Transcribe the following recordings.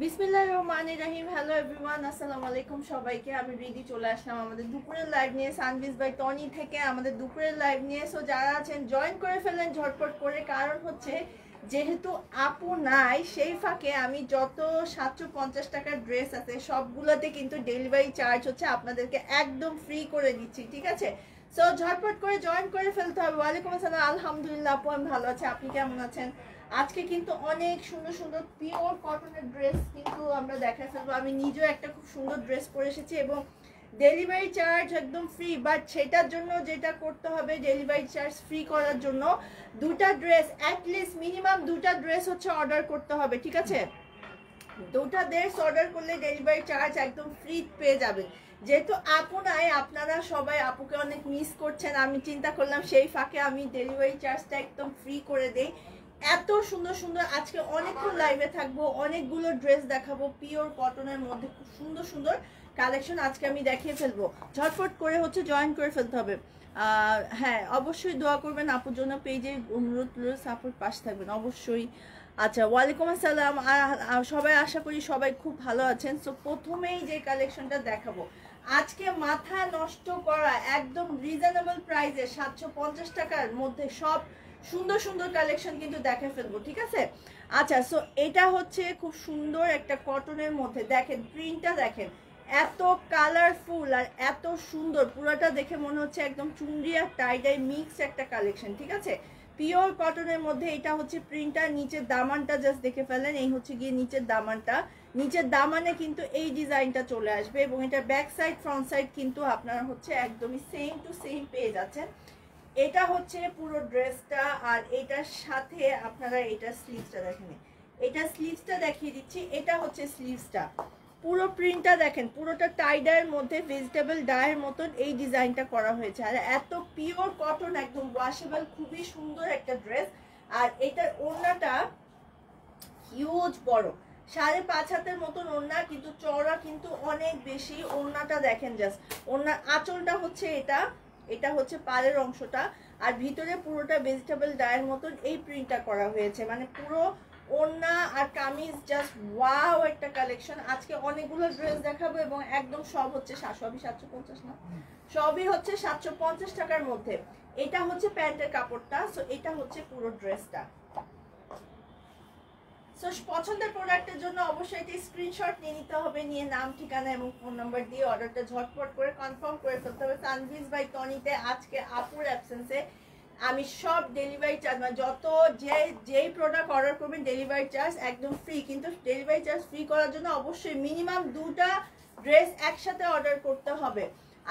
বিসমিল্লাহির রহমানির রহিম। Hello everyone, আসসালামু আলাইকুম সবাইকে। আমি রিদি চলে আসলাম আমাদের দুপুরের লাইভ নিয়ে, সানভিজ বাই টনি থেকে আমাদের দুপুরের লাইভ নিয়ে। সো যারা আছেন জয়েন করে ফেলেন ঝটপট করে, কারণ হচ্ছে যেহেতু আপু নাই সেই ফাঁকে আমি যত 750 টাকার ড্রেস আছে সবগুলোতে কিন্তু ডেলিভারি চার্জ হচ্ছে আপনাদেরকে একদম ফ্রি করে দিচ্ছি, ঠিক আছে? সো ঝটপট করে জয়েন করে ফেলতে হবে। ওয়ালাইকুম আসসালাম, আলহামদুলিল্লাহ আপু আমি ভালো আছি, আপনি কেমন আছেন? আজকে কিন্তু অনেক সুন্দর সুন্দর পিওর কটনের ড্রেস কিন্তু আমরা দেখাই ফেলবো। আমি নিজেও একটা খুব সুন্দর ড্রেস পরে এসেছি এবং ডেলিভারি চার্জ একদম ফ্রি। বাট সেটার জন্য যেটা করতে হবে, ডেলিভারি চার্জ ফ্রি করার জন্য দুটা ড্রেস, অ্যাটলিস্ট মিনিমাম দুটা ড্রেস হচ্ছে অর্ডার করতে হবে, ঠিক আছে? দুটা ড্রেস অর্ডার করলে ডেলিভারি চার্জ একদম ফ্রি পেয়ে যাবেন। যেহেতু আপু নাই, আপনারা সবাই আপুকে অনেক মিস করছেন, আমি চিন্তা করলাম সেই ফাঁকে আমি ডেলিভারি চার্জটা একদম ফ্রি করে দেই। এত সুন্দর সুন্দর আজকে অনেকক্ষণ লাইভে থাকবো, অনেকগুলো ড্রেস দেখাবো পিওর কটনের মধ্যে, খুব সুন্দর সুন্দর কালেকশন আজকে আমি দেখিয়ে ফেলবো। ঝটফট করে হচ্ছে জয়েন করে ফেলতে হবে। হ্যাঁ অবশ্যই দোয়া করবেন আপুর জন্য, পেজে অনুরোধ সাপোর্ট পাশ থাকবেন অবশ্যই। আচ্ছা, ওয়ালাইকুম আসসালাম। সবাই আশা করি সবাই খুব ভালো আছেন। সো প্রথমেই যে কালেকশনটা দেখাবো আজকে, মাথা নষ্ট করা একদম রিজনেবল প্রাইসে 750 টাকার মধ্যে সব সুন্দর সুন্দর কালেকশন কিন্তু দেখে ফেলবো, ঠিক আছে? আচ্ছা, সো এটা হচ্ছে খুব সুন্দর একটা কটনের মধ্যে, দেখেন প্রিন্টটা দেখেন, এত কালারফুল আর এত সুন্দর, পুরোটা দেখে মনে হচ্ছে একদম চুনরি আর টাইডাই মিক্স একটা কালেকশন, ঠিক আছে? পিওর কটনের মধ্যে এটা হচ্ছে প্রিন্টটা। নিচের দামানটা জাস্ট দেখে ফেলেন, এই হচ্ছে গিয়ে নিচের দামানটা। নিচের দামানে কিন্তু এই ডিজাইনটা চলে আসবে এবং এটা ব্যাক সাইড ফ্রন্ট সাইড কিন্তু আপনারা হচ্ছে একদমই সেম টু সেম পেয়ে যাচ্ছেন। এটা হচ্ছে পুরো ড্রেসটা, আর এটার সাথে আপনারা এটা স্লিভসটা দেখেন, এটা স্লিভসটা দেখিয়ে দিচ্ছি। এটা হচ্ছে স্লিভসটা, পুরো প্রিন্টটা দেখেন, পুরোটা টাইডার মধ্যে ভেজিটেবল ডায়ের মতন এই ডিজাইনটা করা হয়েছে, আর এত পিওর কটন, একদম ওয়াশেবল, খুবই সুন্দর একটা ড্রেস। আর এটার ওড়নাটা হিউজ বড়, 5.5 হাতের মতন ওড়না, কিন্তু চওড়া কিন্তু অনেক বেশি। ওড়নাটা দেখেন জাস্ট, ওড়নার আঁচলটা হচ্ছে এটা, এটা হচ্ছে পাড়ের অংশটা, আর ভিতরে পুরোটা ভেজিটেবল ডায়ের মতন এই প্রিন্টটা করা হয়েছে। মানে পুরো ওড়না আর কামিজ জাস্ট ওয়াও একটা কালেকশন। আজকে অনেকগুলো ড্রেস দেখাবো এবং একদম সব হচ্ছে সবই 750 না, সবই হচ্ছে 750 টাকার মধ্যে। এটা হচ্ছে প্যান্টের কাপড়টা। সো এটা হচ্ছে পুরো ড্রেসটা। সো পছন্দের প্রোডাক্টের জন্য অবশ্যই এটা স্ক্রিনশট নিয়ে নিতে হবে, নিয়ে নাম ঠিকানা এবং ফোন নাম্বার দিয়ে অর্ডারটা ঝটপট করে কনফার্ম করে ফেলতে হবে। সানভিজ বাই টনিতে আজকে আপুর অ্যাবসেন্সে আমি সব ডেলিভারি চার্জ, মানে যত যেই প্রোডাক্ট অর্ডার করবেন ডেলিভারি চার্জ একদম ফ্রি। কিন্তু ডেলিভারি চার্জ ফ্রি করার জন্য অবশ্যই মিনিমাম দুটা ড্রেস একসাথে অর্ডার করতে হবে।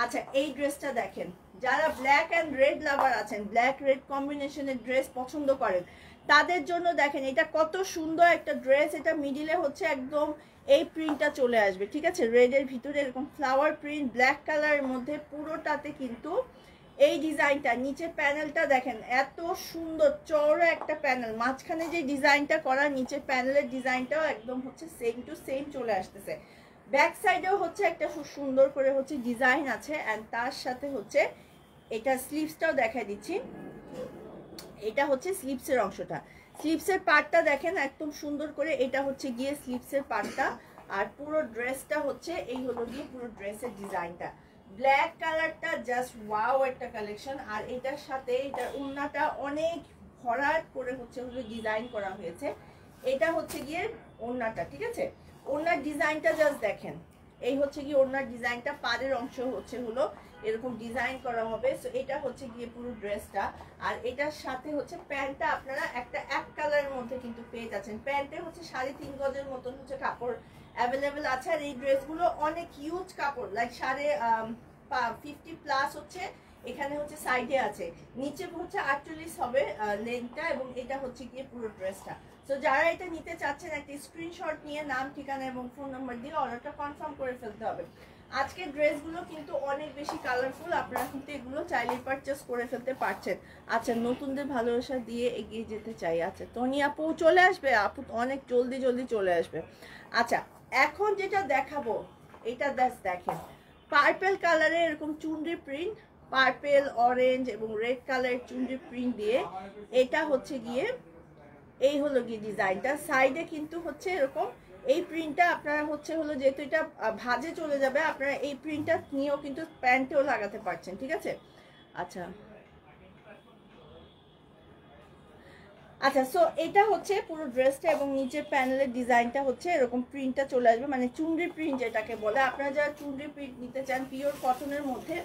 আচ্ছা, এই ড্রেসটা দেখেন, যারা ব্ল্যাক অ্যান্ড রেড লাভার আছেন, ব্ল্যাক রেড কম্বিনেশনের ড্রেস পছন্দ করেন, তাদের জন্য দেখেন এটা কত সুন্দর একটা ড্রেস। এটা মিডিলে হচ্ছে একদম এই প্রিন্টটা চলে আসবে, ঠিক আছে? রেডের ভিতরে এরকম ফ্লাওয়ার প্রিন্ট, ব্ল্যাক কালারের মধ্যে পুরোটাতে কিন্তু এই ডিজাইনটা। নিচে প্যানেলটা দেখেন, এত সুন্দর চওড়া একটা প্যানেল, মাঝখানে যে ডিজাইনটা করা, নিচে প্যানেলের ডিজাইনটাও একদম হচ্ছে সেম টু সেম চলে আসতেছে। ব্যাক সাইডেও হচ্ছে একটা খুব সুন্দর করে হচ্ছে ডিজাইন আছে, অ্যান্ড তার সাথে হচ্ছে এটা স্লিভসটাও দেখাই দিচ্ছি। এটা হচ্ছে স্লিভসের অংশটা, স্লিভসের পার্টটা দেখেন একদম সুন্দর করে, এটা হচ্ছে গিয়ে স্লিভসের পার্টটা। আর পুরো ড্রেসটা হচ্ছে এই হলো গিয়ে পুরো ড্রেসের ডিজাইনটা। ব্ল্যাক কালারটা জাস্ট ওয়াও একটা কালেকশন। আর এটার সাথে এটার ওড়নাটা অনেক ভরাট করে হচ্ছে ডিজাইন করা হয়েছে। এটা হচ্ছে গিয়ে ওড়নাটা, ঠিক আছে? ওড়নার ডিজাইনটা জাস্ট দেখেন, এই হচ্ছে গিয়ে ওড়নার ডিজাইনটা, পাড়ের অংশ হচ্ছে হলো এরকম ডিজাইন করা হবে। সো এটা হচ্ছে গিয়ে পুরো ড্রেসটা। আর এটার সাথে হচ্ছে প্যান্টটা আপনারা একটা এক কালারের মধ্যে কিন্তু পেয়ে যাচ্ছেন। প্যান্টে হচ্ছে 3.5 গজের মতন হচ্ছে কাপড় অ্যাভেলেবেল আছে। আর এই ড্রেসগুলো অনেক হিউজ কাপড়, লাইক 50 প্লাস হচ্ছে এখানে হচ্ছে সাইডে আছে, নিচে হচ্ছে 48 হবে লেন্থটা, এবং এটা হচ্ছে গিয়ে পুরো ড্রেসটা। তো যারা এটা নিতে চাচ্ছেন একটা স্ক্রিনশট নিয়ে নাম ঠিকানা এবং ফোন নাম্বার দিয়ে অর্ডারটা কনফার্ম করে ফেলতে হবে। আজকের ড্রেসগুলো কিন্তু অনেক বেশি কালারফুল, আপনারা কিন্তু এগুলো চাইলে পারচেস করে ফেলতে পারছেন। আচ্ছা, নতুনদের ভালোবাসা দিয়ে এগিয়ে যেতে চাই। আচ্ছা, টনি আপু চলে আসবে, আপু অনেক জলদি জলদি চলে আসবে। আচ্ছা, এখন যেটা দেখাবো এটা দেখেন, পার্পেল কালারে এরকম চুনরি প্রিন্ট, পার্পেল, অরেঞ্জ এবং রেড কালারের চুনরি প্রিন্ট দিয়ে এটা হচ্ছে গিয়ে এই হলো গিয়ে ডিজাইনটা। সাইডে কিন্তু হচ্ছে এরকম এই প্রিন্টটা আপনারা হচ্ছে হলো যেহেতু এটা ভাঁজে চলে যাবে, আপনারা এই প্রিন্টটা নিয়েও কিন্তু প্যান্টেও লাগাতে পারছেন, ঠিক আছে। আচ্ছা আচ্ছা, সো এটা হচ্ছে পুরো ড্রেসটা এবং নিচের প্যানেলের ডিজাইনটা হচ্ছে এরকম প্রিন্টটা চলে আসবে, মানে চুনরি প্রিন্ট যেটাকে বলে। আপনারা যারা চুনরি প্রিন্ট নিতে চান পিওর কটনের মধ্যে,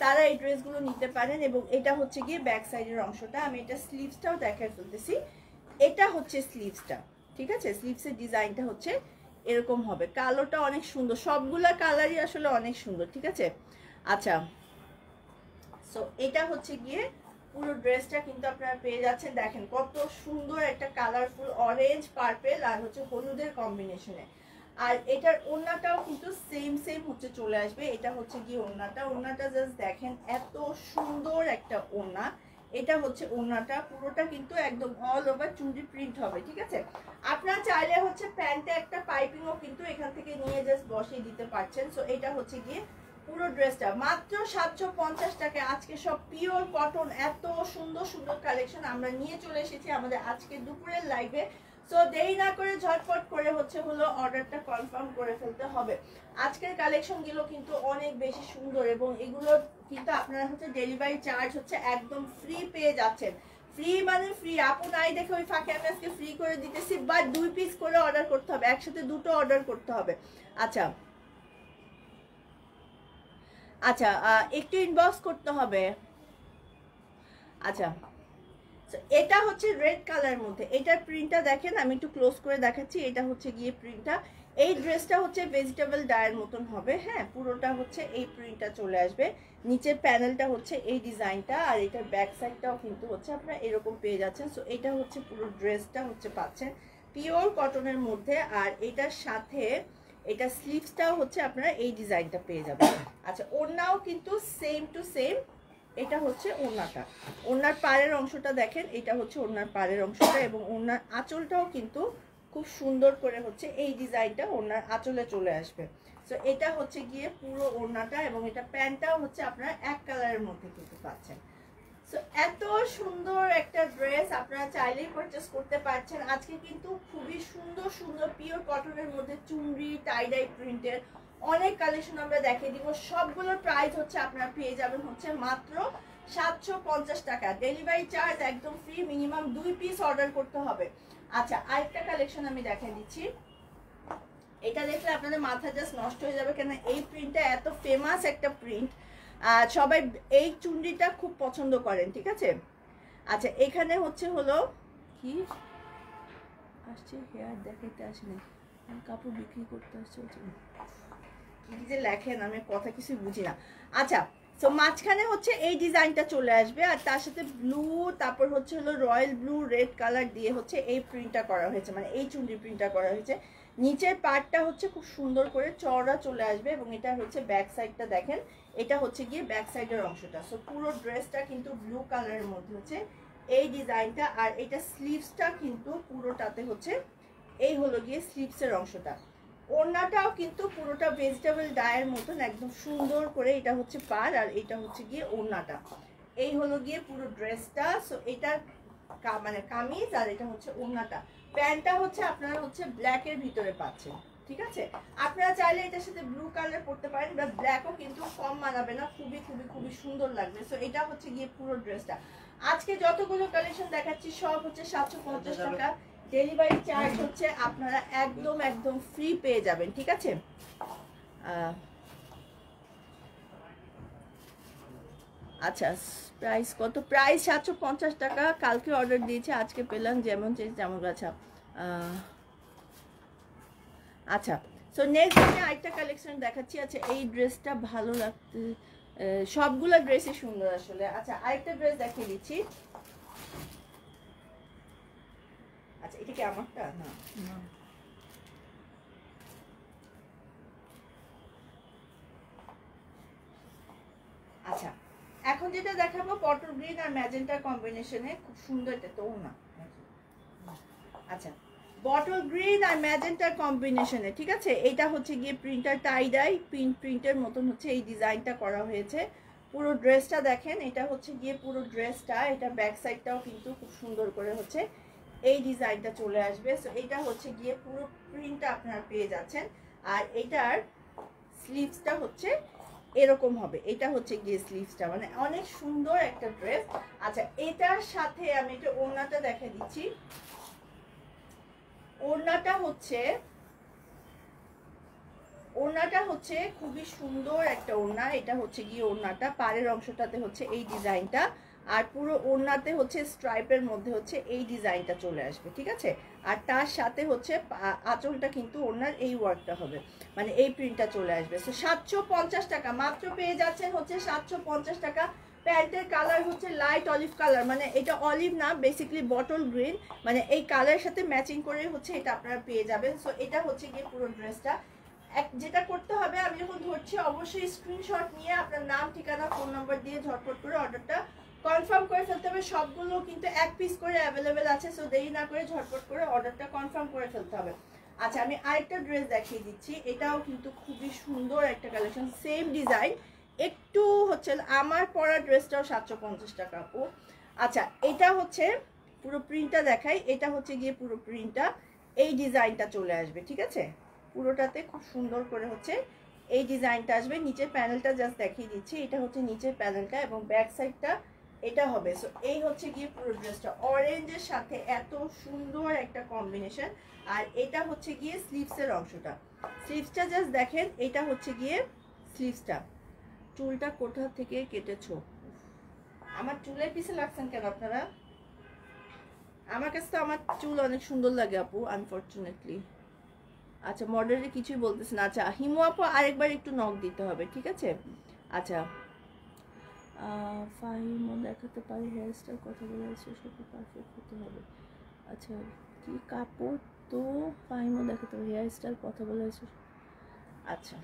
তারা এই ড্রেসগুলো নিতে পারেন। এবং এটা হচ্ছে গিয়ে ব্যাক সাইডের অংশটা, আমি এটা স্লিভসটাও দেখায় ফেলতেছি। এটা হচ্ছে স্লিভসটা, ঠিক আছে। স্লিভসের ডিজাইনটা হচ্ছে এরকম হবে, কালোটা অনেক সুন্দর, সবগুলা কালারই আসলে অনেক সুন্দর, ঠিক আছে। আচ্ছা, সো এটা হচ্ছে গিয়ে পুরো ড্রেসটা কিন্তু আপনারা পেয়ে যাচ্ছেন। দেখেন কত সুন্দর একটা কালারফুল অরেঞ্জ পার্পেল আর হচ্ছে হলুদের কম্বিনেশনে। আর এটার ওড়নাটাও কিন্তু সেম হচ্ছে চলে আসবে। এটা হচ্ছে গিয়ে ওড়নাটা জাস্ট দেখেন এত সুন্দর একটা ওড়না। এটা হচ্ছে ওড়নাটা, পুরোটা কিন্তু একদম অল ওভার চুনরি প্রিন্ট হবে, ঠিক আছে। আপনারা চাইলে হচ্ছে প্যান্টে একটা পাইপিংও কিন্তু এখান থেকে নিয়ে জাস্ট বসিয়ে দিতে পারছেন। সো এটা হচ্ছে গিয়ে পুরো ড্রেসটা মাত্র 750 টাকা। আজকে সব পিওর কটন, এত সুন্দর সুন্দর কালেকশন আমরা নিয়ে চলে এসেছি আমাদের আজকে দুপুরের লাইভে। সো দেরি না করে ঝটপট করে হচ্ছে হলো অর্ডারটা কনফার্ম করে ফেলতে হবে। আজকের কালেকশনগুলো কিন্তু অনেক বেশি সুন্দর এবং এগুলো কিন্তু আপনারা হচ্ছে ডেলিভারি চার্জ হচ্ছে একদম ফ্রি পেয়ে যাচ্ছেন। ফ্রি মানে ফ্রি, আপু নাই দেখে ওই ফাঁকে আমি আজকে ফ্রি করে দিতেছি, বাট 2 পিস করে অর্ডার করতে হবে, একসাথে দুটো অর্ডার করতে হবে। আচ্ছা আচ্ছা, একটু ইনবক্স করতে হবে। আচ্ছা, এটা হচ্ছে রেড কালারের মধ্যে, এটার প্রিন্টটা দেখেন, আমি একটু ক্লোজ করে দেখাচ্ছি। এটা হচ্ছে গিয়ে প্রিন্টটা, এই ড্রেসটা হচ্ছে ভেজিটেবল ডায়ের মতন হবে, হ্যাঁ পুরোটা হচ্ছে এই প্রিন্টটা চলে আসবে। নিচের প্যানেলটা হচ্ছে এই ডিজাইনটা, আর এটার ব্যাক সাইডটাও কিন্তু হচ্ছে আপনারা এরকম পেয়ে যাচ্ছেন। সো এটা হচ্ছে পুরো ড্রেসটা হচ্ছে পাচ্ছেন পিওর কটনের মধ্যে। আর এটার সাথে এটা স্লিভসটাও হচ্ছে আপনারা এই ডিজাইনটা পেয়ে যাবেন। আচ্ছা, ওড়নাও কিন্তু সেম টু সেম। এটা হচ্ছে ওড়নাটা, ওড়নার পাড়ের অংশটা দেখেন, এটা হচ্ছে ওড়নার পাড়ের অংশটা এবং ওড়নার আঁচলটাও কিন্তু খুব সুন্দর করে হচ্ছে এই ডিজাইনটা ওড়নার আঁচলে চলে আসবে। সো এটা হচ্ছে গিয়ে পুরো ওড়নাটা এবং এটা প্যান্টটাও হচ্ছে আপনারা এক কালারের মধ্যে কিন্তু পাচ্ছেন। সো এত সুন্দর একটা ড্রেস আপনারা চাইলেই পারচেস করতে পারছেন। আজকে কিন্তু খুবই সুন্দর সুন্দর পিওর কটনের মধ্যে চুনরি টাইডাই প্রিন্টের অনেক কালেকশন আমরা দেখিয়ে দিব। সবগুলোর প্রাইস হচ্ছে আপনারা পেয়ে যাবেন হচ্ছে মাত্র 750 টাকা। ডেলিভারি চার্জ একদম ফ্রি, মিনিমাম 2 পিস অর্ডার করতে হবে। আচ্ছা, আরেকটা কালেকশন আমি দেখিয়ে দিচ্ছি। এটা দেখলে আপনাদের মাথা জাস্ট নষ্ট হয়ে যাবে, কেন এই প্রিন্টটা এত ফেমাস একটা প্রিন্ট, সবাই এই চুনরিটা খুব পছন্দ করেন, ঠিক আছে। আচ্ছা, এখানে হচ্ছে হলো কি আসছে, হেয়ার দেখাইতে আসেনি, কাপড় বিক্রি করতে আসছে, কি যে লেখেন আমি কথা কিছু বুঝি না। আচ্ছা, সো মাঝখানে হচ্ছে এই ডিজাইনটা চলে আসবে আর তার সাথে ব্লু, তারপর হচ্ছে হলো রয়্যাল ব্লু রেড কালার দিয়ে হচ্ছে এই প্রিন্টটা করা হয়েছে, মানে এই চুনরি প্রিন্টটা করা হয়েছে। নিচের পার্টটা হচ্ছে খুব সুন্দর করে চওড়া চলে আসবে এবং এটা হচ্ছে ব্যাক সাইডটা দেখেন, এটা হচ্ছে গিয়ে ব্যাক সাইডের অংশটা। সো পুরো ড্রেসটা কিন্তু ব্লু কালারের মধ্যে হচ্ছে এই ডিজাইনটা। আর এটা স্লিভসটা কিন্তু পুরোটাতে হচ্ছে এই হলো গিয়ে স্লিভসের অংশটা। ওড়নাটাও কিন্তু পুরোটা ভেজিটেবল ডায়ের মতন একদম সুন্দর করে, এটা হচ্ছে পাড় আর এটা হচ্ছে গিয়ে ওড়নাটা। এই হলো গিয়ে পুরো ড্রেসটা। সো এটা মানে কামিজ আর এটা হচ্ছে ওড়নাটা। প্যান্টটা হচ্ছে আপনারা হচ্ছে ব্ল্যাকের ভিতরে পাচ্ছেন, ঠিক আছে। আপনারা চাইলে এটার সাথে ব্লু কালার পরতে পারেন, বা ব্ল্যাকও কিন্তু কম মানাবে না, খুবই খুবই খুবই সুন্দর লাগবে। সো এটা হচ্ছে গিয়ে পুরো ড্রেসটা। আজকে যতগুলো কালেকশন দেখাচ্ছি সব হচ্ছে 750 টাকা। ডেলিভারি চার্জ হচ্ছে আপনারা একদম একদম ফ্রি পেয়ে যাবেন, ঠিক আছে। আচ্ছা, প্রাইস কত? প্রাইস 750 টাকা। কালকে অর্ডার দিয়েছে, আজকে পেলাম, যেমন চেয়েছে তেমন। আচ্ছা আচ্ছা, সো নেক্সট আমি আরেকটা কালেকশন দেখাচ্ছি। আচ্ছা, এই ড্রেসটা ভালো লাগতে, সবগুলো ড্রেসই সুন্দর আসলে। আচ্ছা, আরেকটা ড্রেস দেখিয়ে দিচ্ছি। আচ্ছা, এটা কি আমারটা? না, আচ্ছা, এখন যেটা দেখাবো পটল গ্রিন আর ম্যাজেন্টার কম্বিনেশনে, খুব সুন্দর। এটা তো না, আচ্ছা, বটল গ্রিন আর ম্যাজেন্টার কম্বিনেশনে, ঠিক আছে। এটা হচ্ছে গিয়ে প্রিন্টার টাইডাই প্রিন্টের মতন হচ্ছে এই ডিজাইনটা করা হয়েছে। পুরো ড্রেসটা দেখেন, এটা হচ্ছে গিয়ে পুরো ড্রেসটা, এটা ব্যাক সাইডটাও কিন্তু খুব সুন্দর করে হচ্ছে এই ডিজাইনটা চলে আসবে। সো এটা হচ্ছে গিয়ে পুরো প্রিন্টটা আপনারা পেয়ে যাচ্ছেন। আর এটার স্লিভসটা হচ্ছে এরকম হবে, এটা হচ্ছে গিয়ে স্লিভসটা, মানে অনেক সুন্দর একটা ড্রেস। আচ্ছা এটার সাথে আমি একটু ওড়নাটা দেখা দিচ্ছি। ওড়নাটা হচ্ছে খুবই সুন্দর একটা ওড়না। এটা হচ্ছে গিয়ে ওড়নাটা, পাড়ের অংশটাতে হচ্ছে এই ডিজাইনটা, আর পুরো ওড়নাতে হচ্ছে স্ট্রাইপের মধ্যে হচ্ছে এই ডিজাইনটা চলে আসবে, ঠিক আছে। আর তার সাথে হচ্ছে আঁচলটা কিন্তু ওড়নার এই ওয়ার্কটা হবে, মানে এই প্রিন্টটা চলে আসবে। সো 750 টাকা মাত্র পেয়ে যাচ্ছেন হচ্ছে 750 টাকা। প্যান্টের কালার হচ্ছে লাইট অলিভ কালার, মানে এটা অলিভ না, বেসিক্যালি বটল গ্রিন, মানে এই কালারের সাথে ম্যাচিং করে হচ্ছে এটা আপনারা পেয়ে যাবেন। সো এটা হচ্ছে গিয়ে পুরো ড্রেসটা। যেটা করতে হবে, আমি যখন ধরছি অবশ্যই স্ক্রিনশট নিয়ে আপনার নাম, ঠিকানা, ফোন নাম্বার দিয়ে ঝটপট করে অর্ডারটা কনফার্ম করে ফেলতে হবে। সবগুলো কিন্তু এক পিস করে অ্যাভেলেবেল আছে, সো দেরি না করে ঝটপট করে অর্ডারটা কনফার্ম করে ফেলতে হবে। আচ্ছা আমি আরেকটা ড্রেস দেখিয়ে দিচ্ছি, এটাও কিন্তু খুবই সুন্দর একটা কালেকশন, সেম ডিজাইন, একটু হচ্ছে আমার পরা ড্রেসটাও 750 টাকা আপু। আচ্ছা এটা হচ্ছে পুরো প্রিন্টটা দেখাই, এটা হচ্ছে গিয়ে পুরো প্রিন্টটা, এই ডিজাইনটা চলে আসবে, ঠিক আছে। পুরোটাতে খুব সুন্দর করে হচ্ছে এই ডিজাইনটা আসবে। নিচের প্যানেলটা জাস্ট দেখিয়ে দিচ্ছি, এটা হচ্ছে নিচের প্যানেলটা এবং ব্যাক সাইডটা এটা হবে। সো এই হচ্ছে গিয়ে পুরো ড্রেসটা, অরেঞ্জের সাথে এত সুন্দর একটা কম্বিনেশন। আর এটা হচ্ছে গিয়ে স্লিভসের অংশটা, স্লিভসটা জাস্ট দেখেন, এটা হচ্ছে গিয়ে স্লিভসটা। চুলটা কোথা থেকে কেটেছো? আমার চুলের পিছে লাগছেন কেন আপনারা? আমার কাছে তো আমার চুল অনেক সুন্দর লাগে আপু, আনফরচুনেটলি। আচ্ছা মডেলে কিছুই বলতেছে না। আচ্ছা হিমু আপু আরেকবার একটু নক দিতে হবে, ঠিক আছে। আচ্ছা ফাহিমও দেখাতে পারি, হেয়ার স্টাইল কথা বলে আছে, সব পারফেক্ট হতে হবে। আচ্ছা কি কাপড় তো ফাহিমও দেখাতে পারি, হেয়ার স্টাইল কথা বলে আছে। আচ্ছা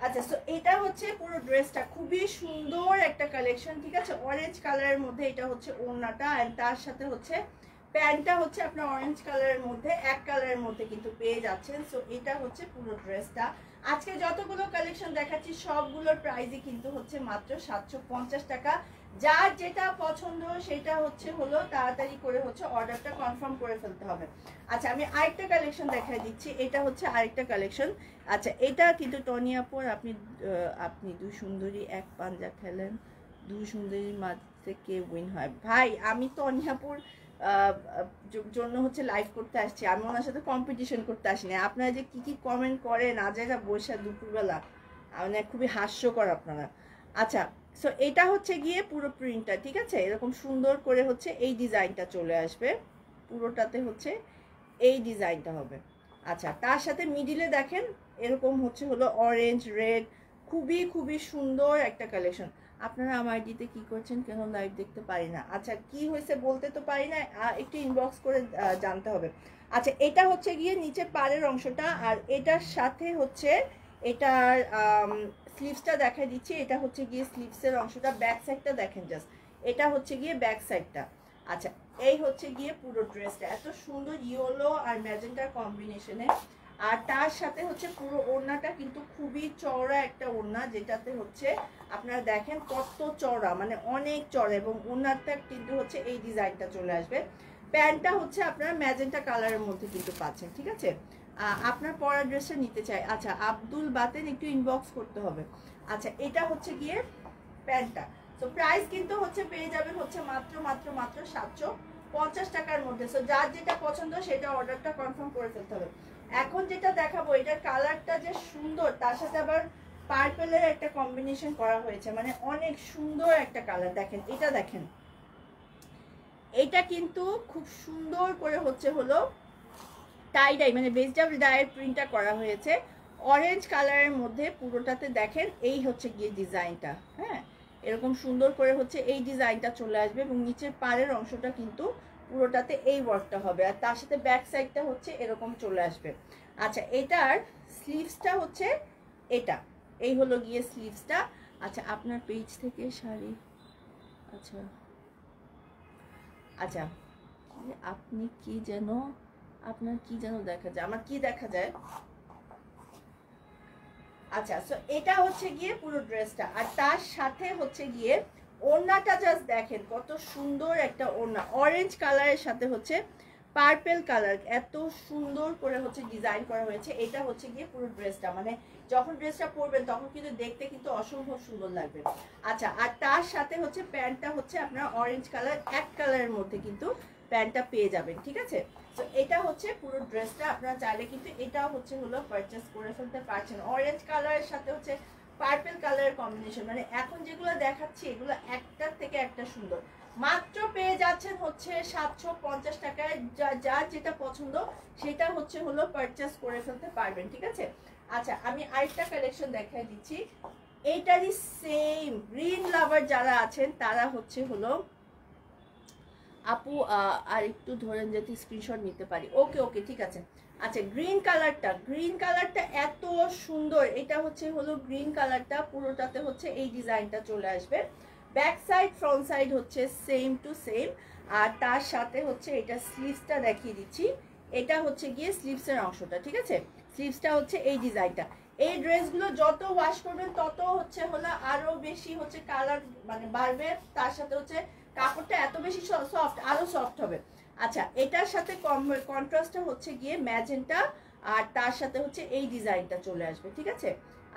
আচ্ছা, সো এটা হচ্ছে পুরো ড্রেসটা, খুবই সুন্দর একটা কালেকশন, ঠিক আছে। অরেঞ্জ কালারের মধ্যে এটা হচ্ছে ওড়নাটা, আর তার সাথে হচ্ছে প্যান্টটা হচ্ছে আপনার অরেঞ্জ কালারের মধ্যে, এক কালারের মধ্যে কিন্তু পেয়ে যাচ্ছেন। সো এটা হচ্ছে পুরো ড্রেসটা। আজকে যতগুলো কালেকশন দেখাচ্ছি সবগুলোর প্রাইসই কিন্তু হচ্ছে মাত্র 750 টাকা। যার যেটা পছন্দ সেটা হচ্ছে হলো তাড়াতাড়ি করে হচ্ছে অর্ডারটা কনফার্ম করে ফেলতে হবে। আচ্ছা আমি আরেকটা কালেকশন দেখাই দিচ্ছি, এটা হচ্ছে আরেকটা কালেকশন। আচ্ছা এটা কিন্তু টনি আপুর, আপনি দুই সুন্দরী এক পাঞ্জা খেলেন, দুই সুন্দরীর মাঝে কে উইন হয়? ভাই আমি টনি আপুর জন্য হচ্ছে লাইভ করতে আসছি, আমি ওনার সাথে কম্পিটিশন করতে আসিনি। আপনারা যে কি কি কমেন্ট করেন আজ একা বসে দুপুরবেলা, মানে খুবই হাস্যকর আপনারা। আচ্ছা সো এটা হচ্ছে গিয়ে পুরো প্রিন্টটা, ঠিক আছে, এরকম সুন্দর করে হচ্ছে এই ডিজাইনটা চলে আসবে, পুরোটাতে হচ্ছে এই ডিজাইনটা হবে। আচ্ছা তার সাথে মিডিলে দেখেন এরকম হচ্ছে হলো অরেঞ্জ রেড, খুবই খুবই সুন্দর একটা কালেকশন। আপনারা আমার আইডিতে কি করছেন, কেন লাইভ দেখতে পারি না? আচ্ছা কি হয়েছে বলতে তো পারি না, একটু ইনবক্স করে জানতে হবে। আচ্ছা এটা হচ্ছে গিয়ে নিচে পাড়ের অংশটা, আর এটার সাথে হচ্ছে এটার স্লিভসটা দেখা দিচ্ছি, এটা হচ্ছে গিয়ে স্লিভসের অংশটা, ব্যাক সাইডটা দেখেন জাস্ট, এটা হচ্ছে গিয়ে ব্যাক সাইডটা। আচ্ছা এই হচ্ছে গিয়ে পুরো ড্রেসটা, এত সুন্দর ইয়েলো আর ম্যাজেন্টার কম্বিনেশনে। আর তার সাথে হচ্ছে পুরো ওড়নাটা কিন্তু খুবই চওড়া একটা ওড়না, যেটাতে হচ্ছে আপনারা দেখেন কত চওড়া, মানে অনেক চওড়া, এবং ওড়নাটা কিন্তু হচ্ছে এই ডিজাইনটা চলে আসবে। প্যান্টটা হচ্ছে আপনারা ম্যাজেন্টা কালারের মধ্যে কিন্তু পাচ্ছেন, ঠিক আছে। আপনার পরা ড্রেসটা নিতে চাই। আচ্ছা আব্দুল বাতেন একটু ইনবক্স করতে হবে। আচ্ছা এটা হচ্ছে গিয়ে প্যান্টটা। সো প্রাইস কিন্তু হচ্ছে পেয়ে যাবেন হচ্ছে মাত্র মাত্র মাত্র 750 টাকার মধ্যে। সো যার যেটা পছন্দ সেটা অর্ডারটা কনফার্ম করে ফেলতে হবে। এখন যেটা দেখাবো এটার কালারটা যে সুন্দর, তার সাথে আবার পার্পলের একটা কম্বিনেশন করা হয়েছে, মানে অনেক সুন্দর একটা কালার। দেখেন এটা দেখেন, এটা কিন্তু খুব সুন্দর করে হচ্ছে হলো টাই ডাই, মানে ভেজিটেবল ডাইয়ের প্রিন্টটা করা হয়েছে অরেঞ্জ কালারের মধ্যে পুরোটাতে। দেখেন এই হচ্ছে গিয়ে ডিজাইনটা, হ্যাঁ এরকম সুন্দর করে হচ্ছে এই ডিজাইনটা চলে আসবে, এবং নিচের পাড়ের অংশটা কিন্তু পুরোটাতে এই ওয়ার্কটা হবে, আর তার সাথে ব্যাক সাইডটা হচ্ছে এরকম চলে আসবে। আচ্ছা এটার স্লিভসটা হচ্ছে এটা, এই হলো গিয়ে স্লিভসটা। আচ্ছা আপনার পেজ থেকে শাড়ি, আচ্ছা আচ্ছা আপনি কি যেন, আপনার কি যেন দেখা যায়, আমার কি দেখা যায়? আচ্ছা সো এটা হচ্ছে গিয়ে পুরো ড্রেসটা, আর তার সাথে হচ্ছে গিয়ে ওড়নাটা জাস্ট দেখেন কত সুন্দর একটা ওড়না, অরেঞ্জ কালারের সাথে হচ্ছে পার্পেল কালার, এত সুন্দর করে হচ্ছে ডিজাইন করা হয়েছে। এটা হচ্ছে গিয়ে পুরো ড্রেসটা, মানে যখন ড্রেসটা পরবেন তখন কিন্তু দেখতে কিন্তু অসম্ভব সুন্দর লাগবে। আচ্ছা, আর তার সাথে হচ্ছে প্যান্টটা হচ্ছে আপনার অরেঞ্জ কালার, এক কালারের মধ্যে কিন্তু প্যান্টটা পেয়ে যাবেন, ঠিক আছে। তো এটা হচ্ছে পুরো ড্রেসটা, আপনারা চাইলে কিন্তু এটাও হচ্ছে হলো পারচেস করে ফেলতে পারছেন। অরেঞ্জ কালারের সাথে হচ্ছে পার্পল কালারের কম্বিনেশন, মানে এখন যেগুলো দেখাচ্ছি এগুলো একটার থেকে একটা সুন্দর। মাত্র পেয়ে যাচ্ছেন হচ্ছে 750 টাকায়, যার যেটা পছন্দ সেটা হচ্ছে হলো পারচেস করে ফেলতে পারবেন, ঠিক আছে। আচ্ছা, আমি আরেকটা কালেকশন দেখাই দিচ্ছি, এইটারই সেম গ্রিন লাভার যারা আছেন তারা হচ্ছে হলো আপু আর একটু ধরেন যদি স্ক্রিনশট নিতে পারি। ওকে ওকে ঠিক আছে। আচ্ছা, গ্রিন কালারটা এত সুন্দর, এটা হচ্ছে হলো গ্রিন কালারটা, পুরোটাতে হচ্ছে এই ডিজাইনটা চলে আসবে। ব্যাক সাইড ফ্রন্ট সাইড হচ্ছে সেম টু সেম, আর তার সাথে হচ্ছে এটা স্লিভসটা দেখিয়ে দিচ্ছি। এটা হচ্ছে গিয়ে স্লিভসের অংশটা, ঠিক আছে। স্লিভসটা হচ্ছে এই ডিজাইনটা। এই ড্রেসগুলো যত ওয়াশ করবেন তত হচ্ছে হলো আরো বেশি হচ্ছে কালার মানে বাড়বে, তার সাথে হচ্ছে কাপড়টা এত বেশি সফট, আরো সফট হবে। আচ্ছা, এটার সাথে কন্ট্রাস্টটা হচ্ছে গিয়ে ম্যাজেন্টা, আর তার সাথে হচ্ছে এই ডিজাইনটা চলে আসবে, ঠিক আছে।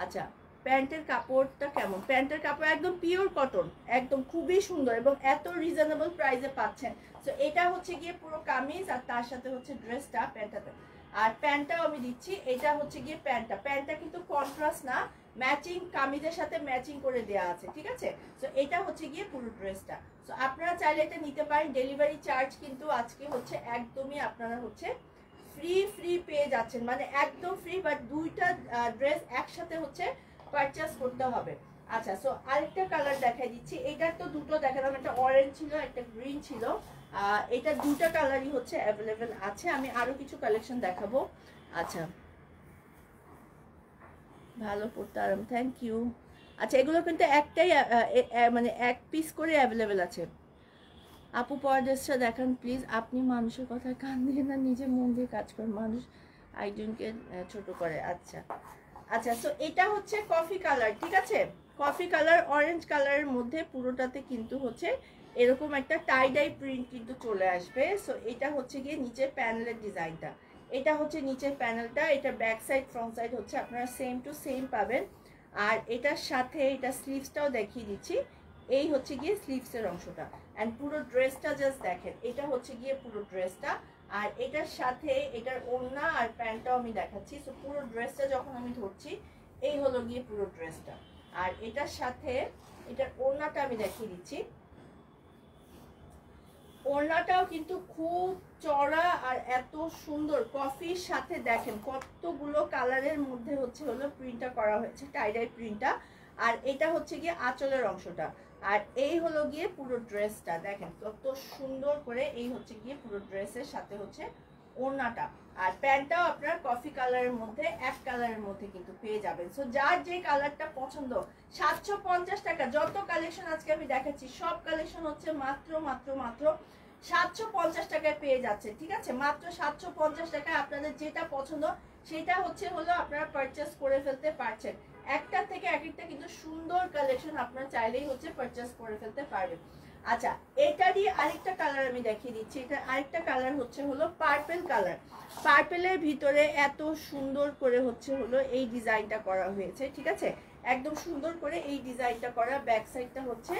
আচ্ছা, প্যান্টের কাপড়টা কেমন? প্যান্টের কাপড় একদম পিওর কটন, একদম খুবই সুন্দর এবং এত রিজনেবল প্রাইসে পাচ্ছেন। তো এটা হচ্ছে গিয়ে পুরো কামিজ, আর তার সাথে হচ্ছে ড্রেসটা প্যান্টটাতে, আর প্যান্টটাও আমি দিচ্ছি। এটা হচ্ছে গিয়ে প্যান্টটা কিন্তু কন্ট্রাস্ট না, ম্যাচিং কামিজের সাথে ম্যাচিং করে দেওয়া আছে, ঠিক আছে। তো এটা হচ্ছে গিয়ে পুরো ড্রেসটা। তো আপনারা চাইলে এটা নিতে পারেন। ডেলিভারি চার্জ কিন্তু আজকে হচ্ছে একদমই আপনারা হচ্ছে ফ্রি পেয়ে যাচ্ছেন, মানে একদম ফ্রি, বাট দুইটা ড্রেস একসাথে হচ্ছে পারচেস করতে হবে। আচ্ছা, সো আরেকটা কালার দেখাই দিচ্ছি। এটার তো দুটো দেখালাম, একটা অরেঞ্জ ছিল, একটা গ্রিন ছিল। এটা দুটো কালারই হচ্ছে অ্যাভেলেবেল আছে। আমি আরো কিছু কালেকশন দেখাবো। আচ্ছা, ভালো পড়তে আরাম, থ্যাংক ইউ। আচ্ছা, এগুলো কিন্তু একটাই মানে এক পিস করে অ্যাভেলেবেল আছে। আপু পরের ড্রেসটা দেখান প্লিজ। আপনি মানুষের কথায় কান দিয়ে না, নিজে মন দিয়ে কাজ করেন, মানুষ একজনকে ছোট করে। আচ্ছা আচ্ছা, সো এটা হচ্ছে কফি কালার, ঠিক আছে। কফি কালার অরেঞ্জ কালারের মধ্যে পুরোটাতে কিন্তু হচ্ছে এরকম একটা টাই ডাই প্রিন্ট কিন্তু চলে আসবে। সো এটা হচ্ছে গিয়ে নিচের প্যানেলের ডিজাইনটা, এটা হচ্ছে নিচের প্যানেলটা, এটা ব্যাক সাইড ফ্রন্ট সাইড হচ্ছে আপনারা সেম টু সেম পাবেন। আর এটার সাথে এটা স্লিভসটাও দেখিয়ে দিচ্ছি, এই হচ্ছে গিয়ে স্লিভসের অংশটা। অ্যান্ড পুরো ড্রেসটা জাস্ট দেখেন, এটা হচ্ছে গিয়ে পুরো ড্রেসটা। আর এটার সাথে এটার ওড়না আর প্যান্টটাও আমি দেখাচ্ছি। সো পুরো ড্রেসটা যখন আমি ধরছি, এই হলো গিয়ে পুরো ড্রেসটা। আর এটার সাথে এটার ওড়নাটা আমি দেখিয়ে দিচ্ছি। ওড়নাটাও কিন্তু খুব চড়া আর এত সুন্দর, কফির সাথে দেখেন কতগুলো কালারের মধ্যে হচ্ছে হলো প্রিন্টটা করা হয়েছে, টাইডাই প্রিন্টটা। আর এটা হচ্ছে গিয়ে আঁচলের অংশটা, আর এই হলো গিয়ে পুরো ড্রেসটা দেখেন কত সুন্দর করে। এই হচ্ছে গিয়ে পুরো ড্রেসের সাথে হচ্ছে ওড়নাটা, আর প্যান্টটাও আপনার কফি কালারের মধ্যে, এক কালারের মধ্যে কিন্তু পেয়ে যাবেন। সো যার যে কালারটা পছন্দ, 750 টাকা। যত কালেকশন আজকে আমি দেখাচ্ছি সব কালেকশন হচ্ছে মাত্র মাত্র মাত্র 750 টাকায় পেয়ে যাচ্ছে, ঠিক আছে। মাত্র 750 টাকায় আপনাদের যেটা পছন্দ সেটা হচ্ছে হলো আপনারা পারচেস করে ফেলতে পারছেন। একটা থেকে এক একটা কিন্তু সুন্দর কালেকশন, আপনারা চাইলেই হচ্ছে পারচেস করে ফেলতে পারবেন। আচ্ছা, এটারই আরেকটা কালার আমি দেখিয়ে দিচ্ছি। এটা আরেকটা কালার হচ্ছে হলো পার্পল কালার। পার্পলের ভিতরে এত সুন্দর করে হচ্ছে হলো এই ডিজাইনটা করা হয়েছে, ঠিক আছে। একদম সুন্দর করে এই ডিজাইনটা করা। ব্যাক সাইডটা হচ্ছে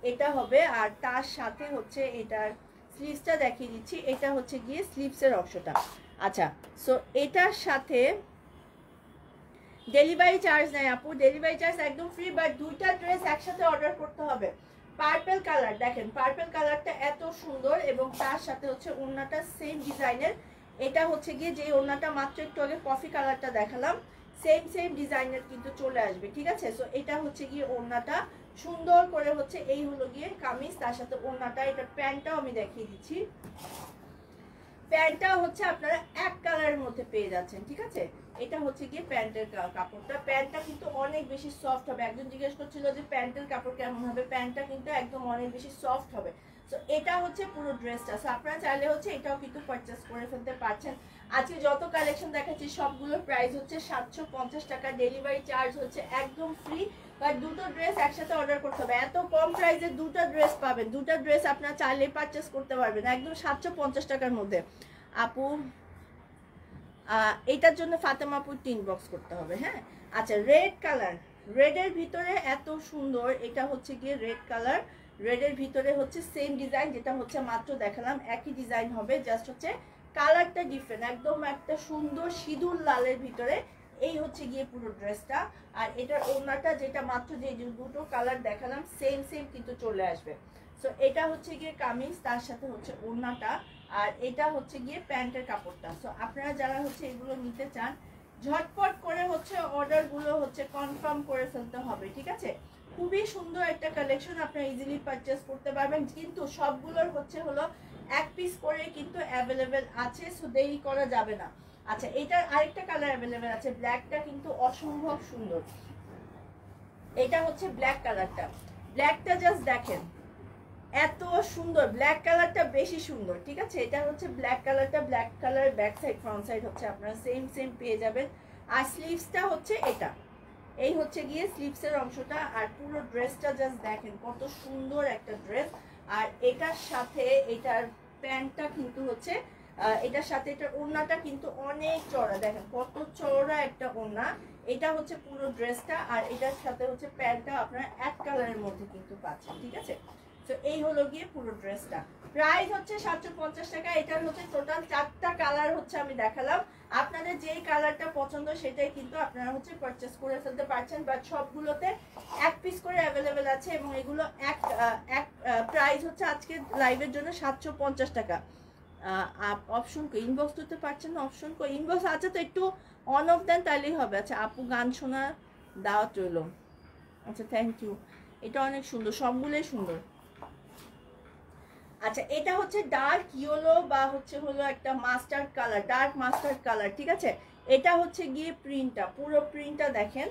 এটা হবে, আর তার সাথে হচ্ছে এটার স্লিভসটা দেখিয়ে দিচ্ছি। এটা হচ্ছে গিয়ে স্লিভসের অংশটা। আচ্ছা, সো এটার সাথে ডেলিভারি চার্জ নেই আপু, ডেলিভারি চার্জ একদম ফ্রি, বাট দুইটা ড্রেস একসাথে অর্ডার করতে হবে। পার্পল কালার দেখেন, পার্পল কালারটা এত সুন্দর, এবং তার সাথে হচ্ছে ওড়নাটা সেম ডিজাইনের। এটা হচ্ছে গিয়ে যে ওড়নাটা মাত্র একটু আগে কফি কালারটা দেখালাম, সেম ডিজাইনের কিন্তু চলে আসবে, ঠিক আছে। সো এটা হচ্ছে গিয়ে ওড়নাটা সুন্দর করে হচ্ছে, এই হলো গিয়ে কামিজ, তার সাথে ওড়নাটা। এটা প্যান্টটাও আমি দেখিয়ে দিচ্ছি। প্যান্টটা হচ্ছে আপনারা এক কালারের মধ্যে পেয়ে যাচ্ছেন, ঠিক আছে। এটা হচ্ছে গিয়ে প্যান্টের কাপড়টা। প্যান্টটা কিন্তু অনেক বেশি সফট হবে। একজন জিজ্ঞেস করছিল যে প্যান্টের কাপড় কেমন হবে, প্যান্টটা কিন্তু একদম অনেক বেশি সফট হবে। তো এটা হচ্ছে পুরো ড্রেসটা। সো আপনারা চাইলে হচ্ছে এটাও কিন্তু পারচেস করে ফেলতে পারছেন। আজকে যত কালেকশন দেখাচ্ছি সবগুলোর প্রাইস হচ্ছে 750 টাকা। ডেলিভারি চার্জ হচ্ছে একদম ফ্রি, বাট দুটো ড্রেস একসাথে অর্ডার করতে হবে। এত কম প্রাইসে দুটো ড্রেস পাবেন, দুটো ড্রেস আপনারা চাইলে পারচেস করতে পারবেন একদম 750 টাকার মধ্যে। আপু এটার জন্য ফাতেমাপুর 3 বক্স করতে হবে। হ্যাঁ আচ্ছা, রেড কালার, রেডের ভিতরে এত সুন্দর, এটা হচ্ছে গিয়ে রেড কালার, রেডের ভিতরে হচ্ছে সেম ডিজাইন যেটা হচ্ছে মাত্র দেখালাম, একই ডিজাইন হবে, জাস্ট হচ্ছে কালারটা ডিফারেন্ট, একদম একটা সুন্দর সিঁদুর লালের ভিতরে। এই হচ্ছে গিয়ে পুরো ড্রেসটা। আর এটার ওড়নাটা যেটা মাত্র যে দুটো কালার দেখালাম সেম সেম কিন্তু চলে আসবে। সো এটা হচ্ছে গিয়ে কামিজ, তার সাথে হচ্ছে ওড়নাটা, আর এটা হচ্ছে গিয়ে প্যান্টের কাপড়টা। সো আপনারা যারা হচ্ছে এগুলো নিতে চান ঝটপট করে হচ্ছে অর্ডারগুলো হচ্ছে কনফার্ম করে ফেলতে হবে, ঠিক আছে? খুবই সুন্দর একটা কালেকশন, আপনারা ইজিলি পারচেস করতে পারবেন, কিন্তু সবগুলোর হচ্ছে হলো এক পিস করে কিন্তু অ্যাভেলেবেল আছে, সো দেরি করা যাবে না। আচ্ছা, এটার আরেকটা কালার অ্যাভেলেবেল আছে, ব্ল্যাকটা কিন্তু অসম্ভব সুন্দর। এটা হচ্ছে ব্ল্যাক কালারটা, ব্ল্যাকটা জাস্ট দেখেন এত সুন্দর, ব্ল্যাক কালারটা বেশি সুন্দর, ঠিক আছে? এটা হচ্ছে ব্ল্যাক কালারটা, black colour back side front side হচ্ছে আপনারা সেম সেম পেয়ে যাবেন। আর স্লিভসটা হচ্ছে এটা, এই হচ্ছে গিয়ে স্লিভসের অংশটা। আর পুরো ড্রেসটা জাস্ট দেখেন কত সুন্দর একটা ড্রেস। আর এটার সাথে এটার প্যান্টটা কিন্তু হচ্ছে এটার সাথে এটার ওড়নাটা কিন্তু অনেক চওড়া, দেখেন কত চওড়া একটা ওড়না। এটা হচ্ছে পুরো ড্রেসটা, আর এটার সাথে হচ্ছে প্যান্টটা আপনারা এক কালারের মধ্যে কিন্তু পাচ্ছেন, ঠিক আছে? তো এই হলো গিয়ে পুরো ড্রেসটা, প্রাইস হচ্ছে 750 টাকা। এটার হচ্ছে টোটাল 4টা কালার হচ্ছে আমি দেখালাম, আপনাদের যেই কালারটা পছন্দ সেটাই কিন্তু আপনারা হচ্ছে পারচেস করে ফেলতে পারছেন। বাট সবগুলোতে এক পিস করে অ্যাভেলেবেল আছে, এবং এগুলো এক প্রাইস হচ্ছে আজকে লাইভের জন্য 750 টাকা। অপশন কো ইনবক্স দিতে পারছেন না, অপশন কো ইনবক্স আছে তো একটু অন অফ দেন তাহলেই হবে। আচ্ছা আপু গান শোনা দাওয়াত রইল, আচ্ছা থ্যাংক ইউ, এটা অনেক সুন্দর, সবগুলোই সুন্দর। আচ্ছা এটা হচ্ছে ডার্ক ইয়েলো বা হচ্ছে হলো একটা mustard colour, dark mustard colour, ঠিক আছে? এটা হচ্ছে গিয়ে প্রিন্টটা, পুরো প্রিন্টটা দেখেন,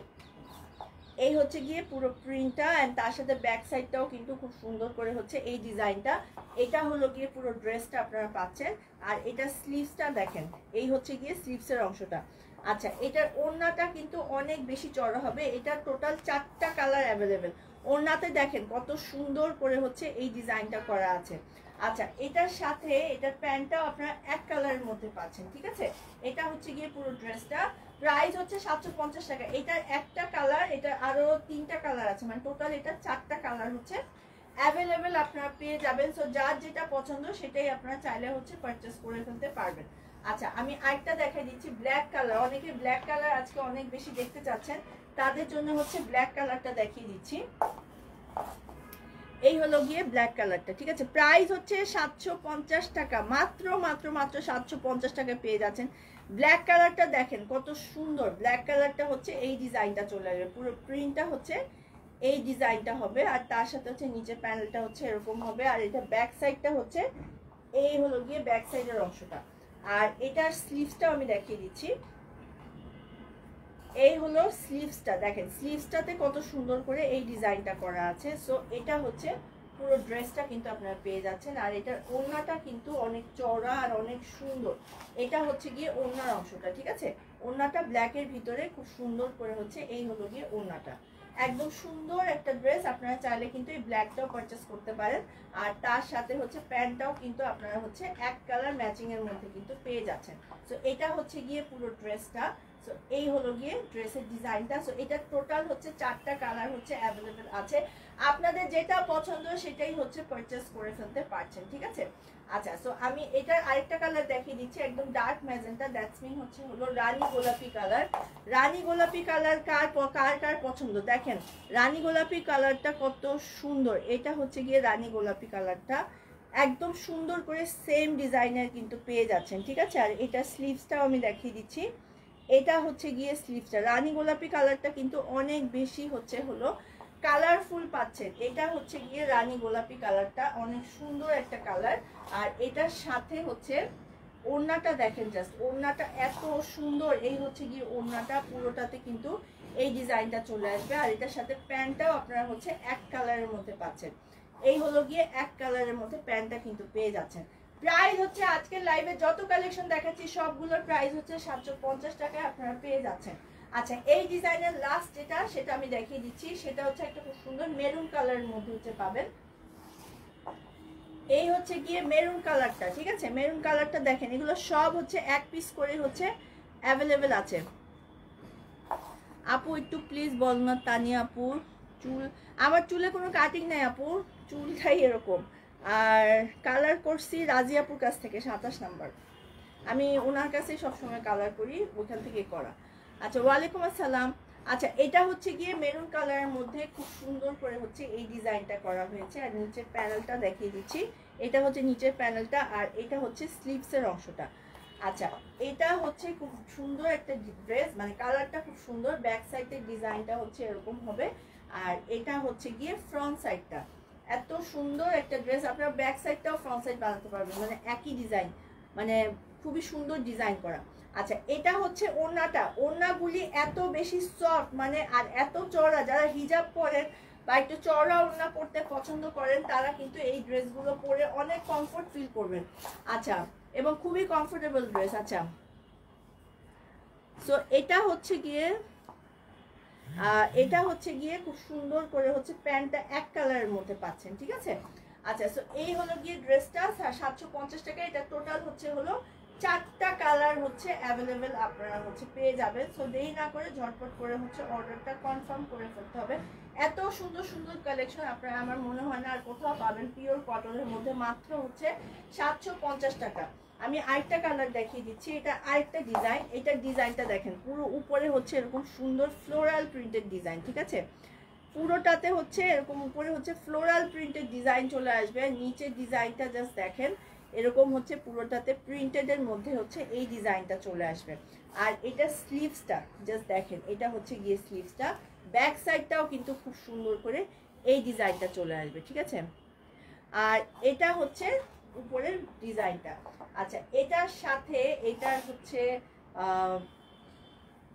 এই হচ্ছে গিয়ে পুরো প্রিন্টটা, এন্ড তার সাথে ব্যাক সাইডটাও কিন্তু খুব সুন্দর করে হচ্ছে এই ডিজাইনটা। এটা হলো গিয়ে পুরো ড্রেসটা আপনারা পাচ্ছেন। আর এটা স্লিভসটা দেখেন, এই হচ্ছে গিয়ে স্লিভসের অংশটা। আচ্ছা এটার ওড়নাটা কিন্তু অনেক বেশি চড়া হবে, এটা টোটাল 4টা কালার অ্যাভেলেবেল। ওড়নাতে দেখেন কত সুন্দর করে হচ্ছে এই ডিজাইনটা করা আছে। আচ্ছা এটার সাথে এটার প্যান্টটাও আপনারা এক কালারের মধ্যে পাচ্ছেন, ঠিক আছে? এটা হচ্ছে গিয়ে পুরো ড্রেসটা, প্রাইস হচ্ছে 750 টাকা। এটার একটা কালার, এটা আরো 3টা কালার আছে, মানে টোটাল এটা 4টা কালার হচ্ছে অ্যাভেলেবেল আপনারা পেয়ে যাবেন। সো যার যেটা পছন্দ সেটাই আপনারা চাইলে হচ্ছে পারচেস করে ফেলতে পারবেন। আচ্ছা আমি আরেকটা দেখাই দিচ্ছি, ব্ল্যাক কালার, অনেকে ব্ল্যাক কালার আজকে অনেক বেশি দেখতে চাচ্ছেন, তাদের জন্য হচ্ছে ব্ল্যাক কালারটা দেখিয়ে দিচ্ছি। এই হলো গিয়ে ব্ল্যাক কালারটা, ঠিক আছে? প্রাইস হচ্ছে 750 টাকা, মাত্র মাত্র মাত্র 750 টাকা পেয়ে যাচ্ছেন। ব্ল্যাক কালারটা দেখেন কত সুন্দর, ব্ল্যাক কালারটা হচ্ছে এই ডিজাইনটা চলে আসবে, পুরো প্রিন্টটা হচ্ছে এই ডিজাইনটা হবে, আর তার সাথে হচ্ছে নিচে প্যানেলটা হচ্ছে এরকম হবে, আর এটা ব্যাক সাইডটা হচ্ছে এই হলো গিয়ে ব্যাক সাইডের অংশটা। আর এটার স্লিভসটাও আমি দেখিয়ে দিচ্ছি, এই হলো স্লিভসটা, দেখেন স্লিভসটাতে কত সুন্দর করে এই ডিজাইনটা করা আছে। সো এটা হচ্ছে পুরো ড্রেসটা কিন্তু আপনারা পেয়ে যাচ্ছেন। আর এটার ওড়নাটা কিন্তু অনেক চওড়া আর অনেক সুন্দর, এটা হচ্ছে গিয়ে ওড়নার অংশটা, ঠিক আছে? ওড়নাটা ব্ল্যাকের ভিতরে খুব সুন্দর করে হচ্ছে এই হলো গিয়ে ওড়নাটা, একদম সুন্দর একটা ড্রেস। আপনারা চাইলে কিন্তু এই ব্ল্যাকটাও পারচেস করতে পারেন, আর তার সাথে হচ্ছে প্যান্টটাও কিন্তু আপনারা হচ্ছে এক কালার ম্যাচিং এর মধ্যে কিন্তু পেয়ে যাচ্ছেন। সো এটা হচ্ছে গিয়ে পুরো ড্রেসটা, সো এই হলো গিয়ে ড্রেসের ডিজাইনটা। সো এটা টোটাল হচ্ছে 4টা কালার হচ্ছে অ্যাভেলেবেল আছে, আপনাদের যেটা পছন্দ সেটাই হচ্ছে পারচেস করে ফেলতে পারছেন, ঠিক আছে? আচ্ছা সো আমি এটার আরেকটা কালার দেখিয়ে দিচ্ছি, একদম ডার্ক ম্যাজেন্টা, দ্যাটস মিন হচ্ছে হলো রানী গোলাপি কালার। রানী গোলাপি কালার কার কার কার পছন্দ, দেখেন রানী গোলাপি কালারটা কত সুন্দর, এটা হচ্ছে গিয়ে রানী গোলাপি কালারটা, একদম সুন্দর করে সেম ডিজাইনের কিন্তু পেয়ে যাচ্ছেন, ঠিক আছে? আর এটা স্লিভসটাও আমি দেখিয়ে দিচ্ছি, এটা হচ্ছে গিয়ে স্লিভসটা, রানী গোলাপি কালারটা কিন্তু অনেক বেশি হচ্ছে হলো কালারফুল পাচ্ছেন। এটা হচ্ছে গিয়ে রানী গোলাপি কালারটা, অনেক সুন্দর একটা কালার। আর এটার সাথে হচ্ছে ওড়নাটা দেখেন, জাস্ট ওড়নাটা এত সুন্দর, এই হচ্ছে গিয়ে ওড়নাটা, পুরোটাতে কিন্তু এই ডিজাইনটা চলে আসবে। আর এটার সাথে প্যান্টটাও আপনারা হচ্ছে এক কালারের মধ্যে পাচ্ছেন, এই হলো গিয়ে এক কালারের মধ্যে প্যান্টটা কিন্তু পেয়ে যাচ্ছেন। প্রাইস হচ্ছে আজকের লাইভে যত কালেকশন দেখাচ্ছি সবগুলোর প্রাইস হচ্ছে 750 টাকায় আপনারা পেয়ে যাচ্ছেন। আচ্ছা এই ডিজাইনের লাস্ট যেটা সেটা আমি দেখিয়ে দিচ্ছি, সেটা হচ্ছে একটা খুব সুন্দর মেরুন কালারের মধ্যে হচ্ছে পাবেন। এই হচ্ছে গিয়ে মেরুন কালারটা, ঠিক আছে? মেরুন কালারটা দেখেন, এগুলো সব হচ্ছে এক পিস করে হচ্ছে অ্যাভেলেবেল আছে। আপু একটু প্লিজ বল না তানিয়া আপু, চুল আমার চুলে কোনো কাটিং নাই আপু, চুলটাই এরকম। আর কালার করছি রাজি আপুর কাছ থেকে 27 নাম্বার, আমি ওনার কাছেই সবসময় কালার করি, ওখান থেকে করা। আচ্ছা ওয়ালাইকুম আসসালাম। আচ্ছা এটা হচ্ছে গিয়ে মেরুন কালারের মধ্যে খুব সুন্দর করে হচ্ছে এই ডিজাইনটা করা হয়েছে। আর নিচের প্যানেলটা দেখিয়ে দিচ্ছি, এটা হচ্ছে নিচের প্যানেলটা, আর এটা হচ্ছে স্লিভসের অংশটা। আচ্ছা এটা হচ্ছে খুব সুন্দর একটা ড্রেস, মানে কালারটা খুব সুন্দর, ব্যাক সাইডের ডিজাইনটা হচ্ছে এরকম হবে। আর এটা হচ্ছে গিয়ে ফ্রন্ট সাইডটা, এত সুন্দর একটা ড্রেস, আপনারা ব্যাক সাইডটাও ফ্রন্ট সাইড বানাতে পারবেন, মানে একই ডিজাইন, মানে খুবই সুন্দর ডিজাইন করা। আচ্ছা এটা হচ্ছে ওড়নাটা, ওড়নাগুলি এত বেশি সফট, মানে আর এত চওড়া, যারা হিজাব পরেন বা একটু চওড়া ওড়না পরতে পছন্দ করেন তারা কিন্তু এই ড্রেসগুলো পরে অনেক কমফোর্ট ফিল করবেন। আচ্ছা এবং খুবই কমফোর্টেবল ড্রেস। আচ্ছা সো এটা হচ্ছে গিয়ে খুব সুন্দর করে হচ্ছে প্যান্টটা এক কালারের মধ্যে পাচ্ছেন, ঠিক আছে? আচ্ছা সো এই হলো গিয়ে ড্রেসটা 750 টাকা। এটা টোটাল হলো 4টা কালার হচ্ছে অ্যাভেলেবেল, আপনারা হচ্ছে পেয়ে যাবেন। সো দেরি না করে ঝটপট করে হচ্ছে অর্ডারটা কনফার্ম করে ফেলতে হবে। এত সুন্দর সুন্দর কালেকশন আপনারা আমার মনে হয় না আর কোথাও পাবেন পিওর কটনের মধ্যে, মাত্র হচ্ছে 750 টাকা। আমি আরেকটা কালার দেখিয়ে দিচ্ছি, এটা আরেকটা ডিজাইন। এটার ডিজাইনটা দেখেন, পুরো উপরে হচ্ছে এরকম সুন্দর ফ্লোরাল প্রিন্টেড ডিজাইন, ঠিক আছে? পুরোটাতে হচ্ছে এরকম উপরে হচ্ছে ফ্লোরাল প্রিন্টেড ডিজাইন চলে আসবে, নিচের ডিজাইনটা জাস্ট দেখেন এরকম হচ্ছে পুরোটাতে প্রিন্টেডের মধ্যে হচ্ছে এই ডিজাইনটা চলে আসবে। আর এটা স্লিভসটা জাস্ট দেখেন, এটা হচ্ছে গিয়ে স্লিভসটা, ব্যাক সাইডটাও কিন্তু খুব সুন্দর করে এই ডিজাইনটা চলে আসবে, ঠিক আছে? আর এটা হচ্ছে উপরের ডিজাইনটা। আচ্ছা এটার সাথে এটার হচ্ছে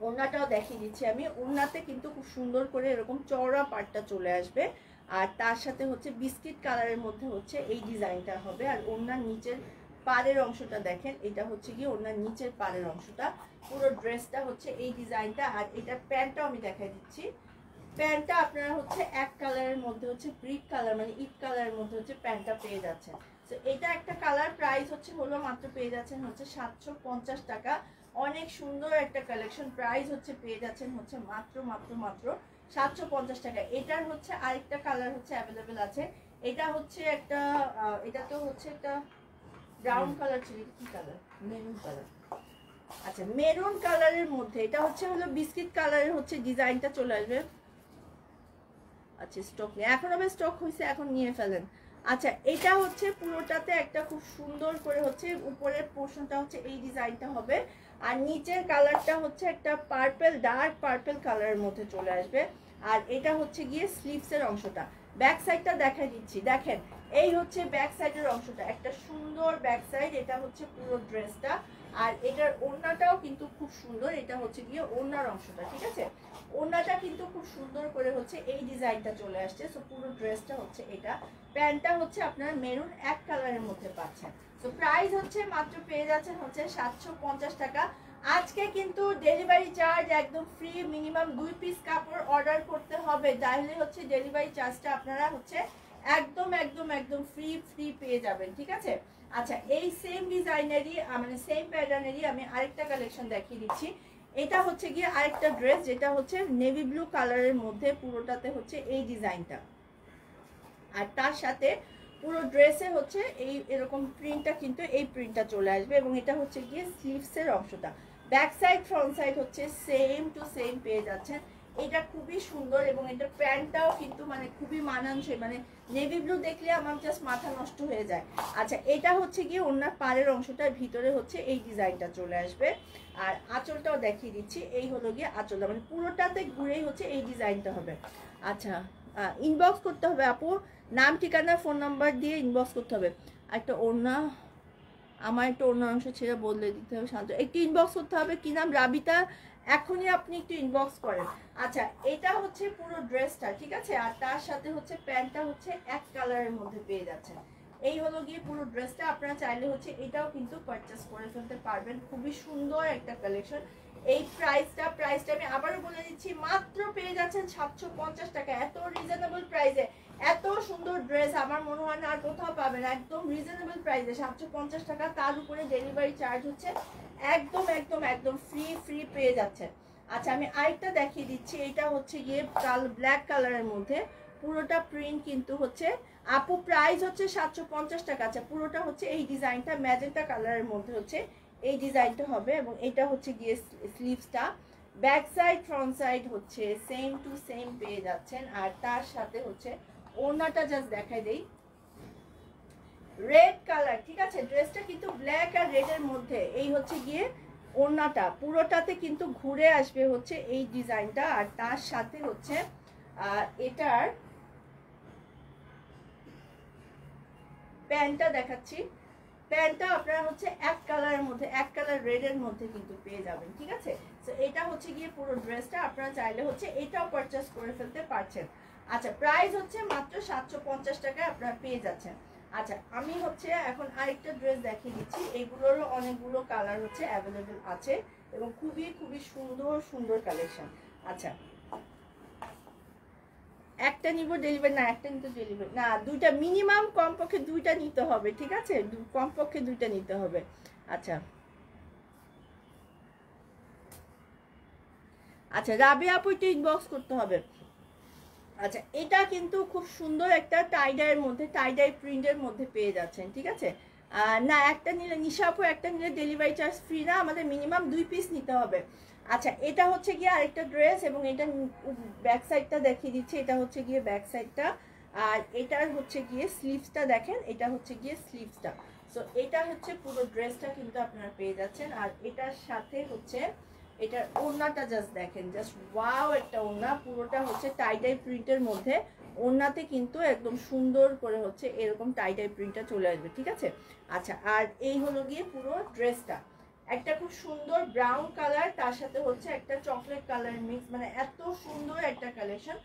ওড়নাটাও দেখিয়ে দিচ্ছি আমি। ওড়নাতে কিন্তু খুব সুন্দর করে এরকম চওড়া পাটটা চলে আসবে, আর তার সাথে হচ্ছে বিস্কিট কালারের মধ্যে হচ্ছে এই ডিজাইনটা হবে। আর ওড়নার নিচের পাড়ের অংশটা দেখেন, এটা হচ্ছে গিয়ে ওড়নার নিচের পাড়ের অংশটা, পুরো ড্রেসটা হচ্ছে এই ডিজাইনটা। আর এটার প্যান্টটাও আমি দেখাই দিচ্ছি, প্যান্টটা আপনারা হচ্ছে এক কালারের মধ্যে হচ্ছে ব্রিক কালার, মানে ইট কালারের মধ্যে হচ্ছে প্যান্টটা পেয়ে যাচ্ছেন। তো এটা একটা কালার, প্রাইস হলো মাত্র পেয়ে যাচ্ছেন হচ্ছে 750 টাকা। অনেক সুন্দর একটা কালেকশন, প্রাইস হচ্ছে পেয়ে যাচ্ছেন হচ্ছে মাত্র 750 টাকা। এটার হচ্ছে আরেকটা কালার হচ্ছে অ্যাভেলেবেল আছে। এটা হচ্ছে একটা এটা তো হচ্ছে একটা ব্রাউন কালার ছিল, কি কালার? Maroon colour. আচ্ছা মেরুন কালারের মধ্যে এটা হলো বিস্কিট কালারের হচ্ছে ডিজাইনটা চলে আসবে। আচ্ছা স্টক নেই এখন, আবার স্টক হয়েছে, এখন নিয়ে ফেলেন। আচ্ছা এটা হচ্ছে পুরোটাতে একটা খুব সুন্দর করে হচ্ছে উপরের পোর্শনটা হচ্ছে এই ডিজাইনটা হবে, আর নিচের কালারটা হচ্ছে একটা পার্পল, ডার্ক পার্পল কালারের মধ্যে চলে আসবে। আর এটা হচ্ছে গিয়ে স্লিভসের অংশটা, ব্যাক সাইডটা দেখাই দিচ্ছি, দেখেন এই হচ্ছে ব্যাক সাইডের অংশটা, একটা সুন্দর ব্যাক সাইড, এটা হচ্ছে পুরো ড্রেসটা। আর এটার ওড়নাটাও কিন্তু খুব সুন্দর, এটা হচ্ছে গিয়ে ওড়নার অংশটা, ঠিক আছে? ওড়নাটা কিন্তু খুব সুন্দর করে হচ্ছে এই ডিজাইনটা চলে আসছে। সো পুরো ড্রেসটা হচ্ছে এটা, প্যান্টটা হচ্ছে আপনার মেরুন এক কালারের মধ্যে পাচ্ছেন। সো প্রাইস হচ্ছে মাত্র পেয়ে যাচ্ছেন হচ্ছে 750 টাকা। আজকে কিন্তু ডেলিভারি চার্জ একদম ফ্রি, মিনিমাম 2 পিস কাপড় অর্ডার করতে হবে, তাহলে হচ্ছে ডেলিভারি চার্জটা আপনারা হচ্ছে একদম একদম একদম ফ্রি পেয়ে যাবেন, ঠিক আছে? আচ্ছা এই সেম ডিজাইনেরই মানে সেম প্যাটার্নেরই আমি আরেকটা কালেকশন দেখিয়ে দিচ্ছি। এটা হচ্ছে গিয়ে আরেকটা ড্রেস, যেটা হচ্ছে নেভি ব্লু কালারের মধ্যে পুরোটাতে হচ্ছে এই ডিজাইনটা, আর তার সাথে পুরো ড্রেসে হচ্ছে এই এরকম প্রিন্টটা, কিন্তু এই প্রিন্টটা চলে আসবে। এবং এটা হচ্ছে গিয়ে স্লিভসের অংশটা, ব্যাক সাইড ফ্রন্ট সাইড হচ্ছে সেম টু সেম পেয়ে যাচ্ছেন। এটা খুবই সুন্দর, এবং এটা প্যান্টটাও কিন্তু মানে খুবই মানানসই, মানে নেভি ব্লু দেখলে আমার জাস্ট মাথা নষ্ট হয়ে যায়। আচ্ছা এটা হচ্ছে গিয়ে ওনার পাড়ের অংশটার ভিতরে হচ্ছে এই ডিজাইনটা চলে আসবে। আর আঁচলটাও দেখিয়ে দিচ্ছি, এই হলো গিয়ে আঁচলটা, মানে পুরোটাতে ঘুরেই হচ্ছে এই ডিজাইনটা হবে। আচ্ছা ইনবক্স করতে হবে আপু, নাম ঠিকানা ফোন নাম্বার দিয়ে ইনবক্স করতে হবে। একটা ওড়না, আমার একটা অন্য অংশ ছেড়ে বদলে দিতে হবে, শান্ত একটু ইনবক্স করতে হবে। কি নাম? রাবিতা, এখনই আপনি একটু ইনবক্স করেন। আচ্ছা এটা হচ্ছে পুরো ড্রেসটা, ঠিক আছে? আর তার সাথে হচ্ছে প্যান্টটা হচ্ছে এক কালারের মধ্যে পেয়ে যাচ্ছেন। এই হলো গিয়ে পুরো ড্রেসটা, আপনারা চাইলে হচ্ছে এটাও কিন্তু পারচেস করে ফেলতে পারবেন। খুবই সুন্দর একটা কালেকশন। এই প্রাইসটা আমি আবারও বলে দিচ্ছি, মাত্র পেয়ে যাচ্ছেন 750 টাকা। এত রিজনেবল প্রাইসে এত সুন্দর ড্রেস আমার মনে হয় না আর কোথাও পাবেন। একদম রিজনেবল প্রাইসে 750 টাকা, তার উপরে ডেলিভারি চার্জ হচ্ছে একদম একদম একদম ফ্রি পেয়ে যাচ্ছেন। আচ্ছা আমি আরেকটা দেখিয়ে দিচ্ছি, এটা হচ্ছে গিয়ে ব্ল্যাক কালারের মধ্যে, পুরোটা প্রিন্ট কিন্তু হচ্ছে আপু প্রাইস হচ্ছে 750 টাকা। আচ্ছা পুরোটা হচ্ছে এই ডিজাইনটা ম্যাজেন্টা কালারের মধ্যে হচ্ছে এই ডিজাইনটা হবে, এবং এটা হচ্ছে গিয়ে স্লিভসটা, ব্যাক সাইড ফ্রন্ট সাইড হচ্ছে সেম টু সেম পেয়ে যাচ্ছেন। আর তার সাথে হচ্ছে ওড়নাটা জাস্ট দেখাই দেই, রেড কালার, ঠিক আছে, ড্রেসটা কিন্তু ব্ল্যাক আর রেড এর মধ্যে, এই হচ্ছে গিয়ে ওড়নাটা পুরোটাতে কিন্তু ঘুরে আসবে হচ্ছে এই ডিজাইনটা। আর তার সাথে হচ্ছে এটার প্যান্টটা দেখাচ্ছি, প্যান্টটা আপনারা হচ্ছে এক কালারের মধ্যে, এক কালার রেড এর মধ্যে কিন্তু পেয়ে যাবেন, ঠিক আছে। তো এটা হচ্ছে গিয়ে পুরো ড্রেসটা, আপনারা চাইলে হচ্ছে এটাও পারচেস করে ফেলতে পারছেন। আচ্ছা প্রাইস হচ্ছে মাত্র 750 টাকায় আপনারা পেয়ে যাচ্ছেন। আচ্ছা আমি হচ্ছে এখন আরেকটা ড্রেস দেখিয়ে দিচ্ছি, এগুলোরও অনেকগুলো কালার হচ্ছে অ্যাভেলেবেল আছে এবং খুবই সুন্দর সুন্দর কালেকশন। আচ্ছা একটা নিব ডেলিভারি না, একটা নিতে ডেলিভারি না, দুইটা মিনিমাম কমপক্ষে দুইটা নিতে হবে, ঠিক আছে, কমপক্ষে দুইটা নিতে হবে। আচ্ছা আচ্ছা রাবিয়া আপু একটু ইনবক্স করতে হবে। আচ্ছা এটা কিন্তু খুব সুন্দর একটা টাইডাইয়ের মধ্যে, টাইডাই প্রিন্টের মধ্যে পেয়ে যাচ্ছেন, ঠিক আছে। না একটা নিলে, নিশা আপু একটা নিলে ডেলিভারি চার্জ ফ্রি না, আমাদের মিনিমাম 2 পিস নিতে হবে। আচ্ছা এটা হচ্ছে গিয়ে আরেকটা ড্রেস, এবং এটা ব্যাক সাইডটা দেখিয়ে দিচ্ছি, এটা হচ্ছে গিয়ে ব্যাক সাইডটা, আর এটার হচ্ছে গিয়ে স্লিভসটা দেখেন, এটা হচ্ছে গিয়ে স্লিভসটা। সো এটা হচ্ছে পুরো ড্রেসটা কিন্তু আপনারা পেয়ে যাচ্ছেন। আর এটার সাথে হচ্ছে এটার ওড়নাটা জাস্ট দেখেন, জাস্ট ওয়াও একটা ওড়না, পুরোটা হচ্ছে টাইডাই প্রিন্টের মধ্যে, ওড়নাতে কিন্তু একদম সুন্দর করে হচ্ছে এরকম টাইডাই প্রিন্টটা চলে আসবে, ঠিক আছে। আচ্ছা আর এই হলো গিয়ে পুরো ড্রেসটা, একটা খুব সুন্দর ব্রাউন কালার, তার সাথে হচ্ছে একটা চকলেট কালার মিক্স, মানে এত সুন্দর একটা কালেকশন।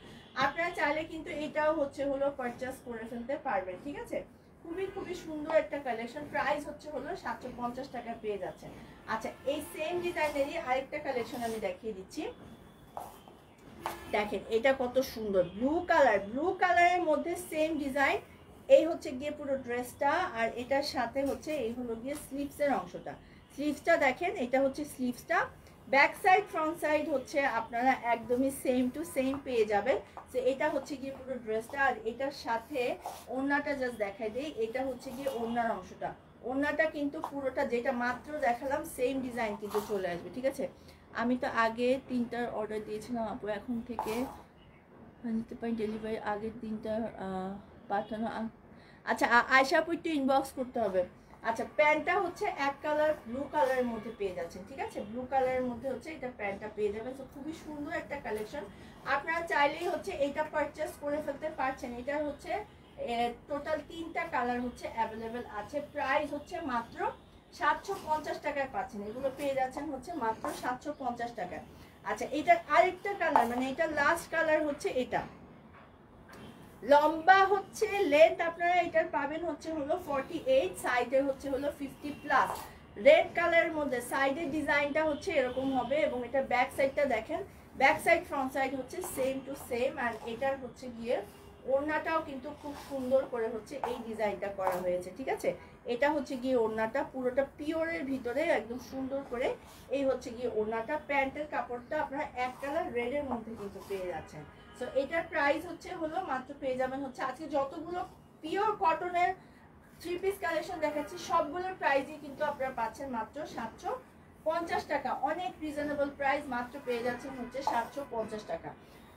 আপনারা চাইলে কিন্তু এটাও হচ্ছে হলো পারচেস করে ফেলতে পারবেন, ঠিক আছে। খুবই সুন্দর একটা কালেকশন, প্রাইস হচ্ছে হলো 750 টাকা পেয়ে যাচ্ছেন। আচ্ছা এই সেম ডিজাইনেরই আরেকটা কালেকশন আমি দেখিয়ে দিচ্ছি, দেখেন এটা কত সুন্দর, ব্লু কালারের মধ্যে সেম ডিজাইন, এই হচ্ছে গিয়ে পুরো ড্রেসটা। আর এটার সাথে হচ্ছে এই হলো গিয়ে স্লিভসের অংশটা, স্লিভসটা দেখেন, এটা হচ্ছে স্লিভসটা, ব্যাক সাইড ফ্রন্ট সাইড হচ্ছে আপনারা একদমই সেম টু সেম পেয়ে যাবেন। তো এটা হচ্ছে গিয়ে পুরো ড্রেসটা। আর এটার সাথে ওড়নাটা জাস্ট দেখাই দেই, এটা হচ্ছে গিয়ে ওড়নার অংশটা, ওড়নাটা কিন্তু পুরোটা যেটা মাত্র দেখালাম সেম ডিজাইন কিন্তু চলে আসবে, ঠিক আছে। আমি তো আগে 3টার অর্ডার দিয়েছিলাম আপু, এখন থেকে নিতে পারি ডেলিভারি, আগের দিনটা পাঠানো। আচ্ছা আয়শা আপু একটু ইনবক্স করতে হবে। আচ্ছা প্যান্টটা হচ্ছে এক কালার ব্লু কালারের মধ্যে পেয়ে যাচ্ছেন, ঠিক আছে, ব্লু কালারের মধ্যে হচ্ছে এটা প্যান্টটা পেয়ে যাবেন। তো খুবই সুন্দর একটা কালেকশন, আপনারা চাইলেই হচ্ছে এটা পারচেস করে ফেলতে পারছেন। এটা হচ্ছে টোটাল 3টা কালার হচ্ছে অ্যাভেলেবেল আছে, প্রাইস হচ্ছে মাত্র 750 টাকায় পাচ্ছেন, এগুলো পেয়ে যাচ্ছেন হচ্ছে মাত্র 750 টাকায়। আচ্ছা এটার আরেকটা কালার, মানে এটা লাস্ট কালার হচ্ছে এটা, লম্বা হচ্ছে লেন্থ আপনারা এটার পাবেন হচ্ছে হলো 48, সাইডে হচ্ছে হলো 50 প্লাস, রেড কালারের মধ্যে সাইডের ডিজাইনটা হচ্ছে এরকম হবে, এবং এটা ব্যাক সাইডটা দেখেন, ব্যাক সাইড ফ্রন্ট সাইড হচ্ছে সেম টু সেম। আর এটার হচ্ছে গিয়ে ওড়নাটাও কিন্তু খুব সুন্দর করে হচ্ছে এই ডিজাইনটা করা হয়েছে, ঠিক আছে। এটা হচ্ছে গিয়ে ওড়নাটা, পুরোটা পিওরের ভিতরে একদম সুন্দর করে এই হচ্ছে গিয়ে ওড়নাটা, প্যান্টের কাপড়টা আপনারা এক কালার রেডের মধ্যে কিন্তু পেয়ে যাচ্ছেন। সো এটার প্রাইস হচ্ছে হলো মাত্র পেয়ে যাবেন হচ্ছে, আজকে যতগুলো পিওর কটনের 3 পিস কালেকশন দেখাচ্ছি সবগুলোর প্রাইসই কিন্তু আপনারা পাচ্ছেন মাত্র 750 টাকা, অনেক রিজনেবল প্রাইস, মাত্র পেয়ে যাচ্ছেন হচ্ছে 750 টাকা।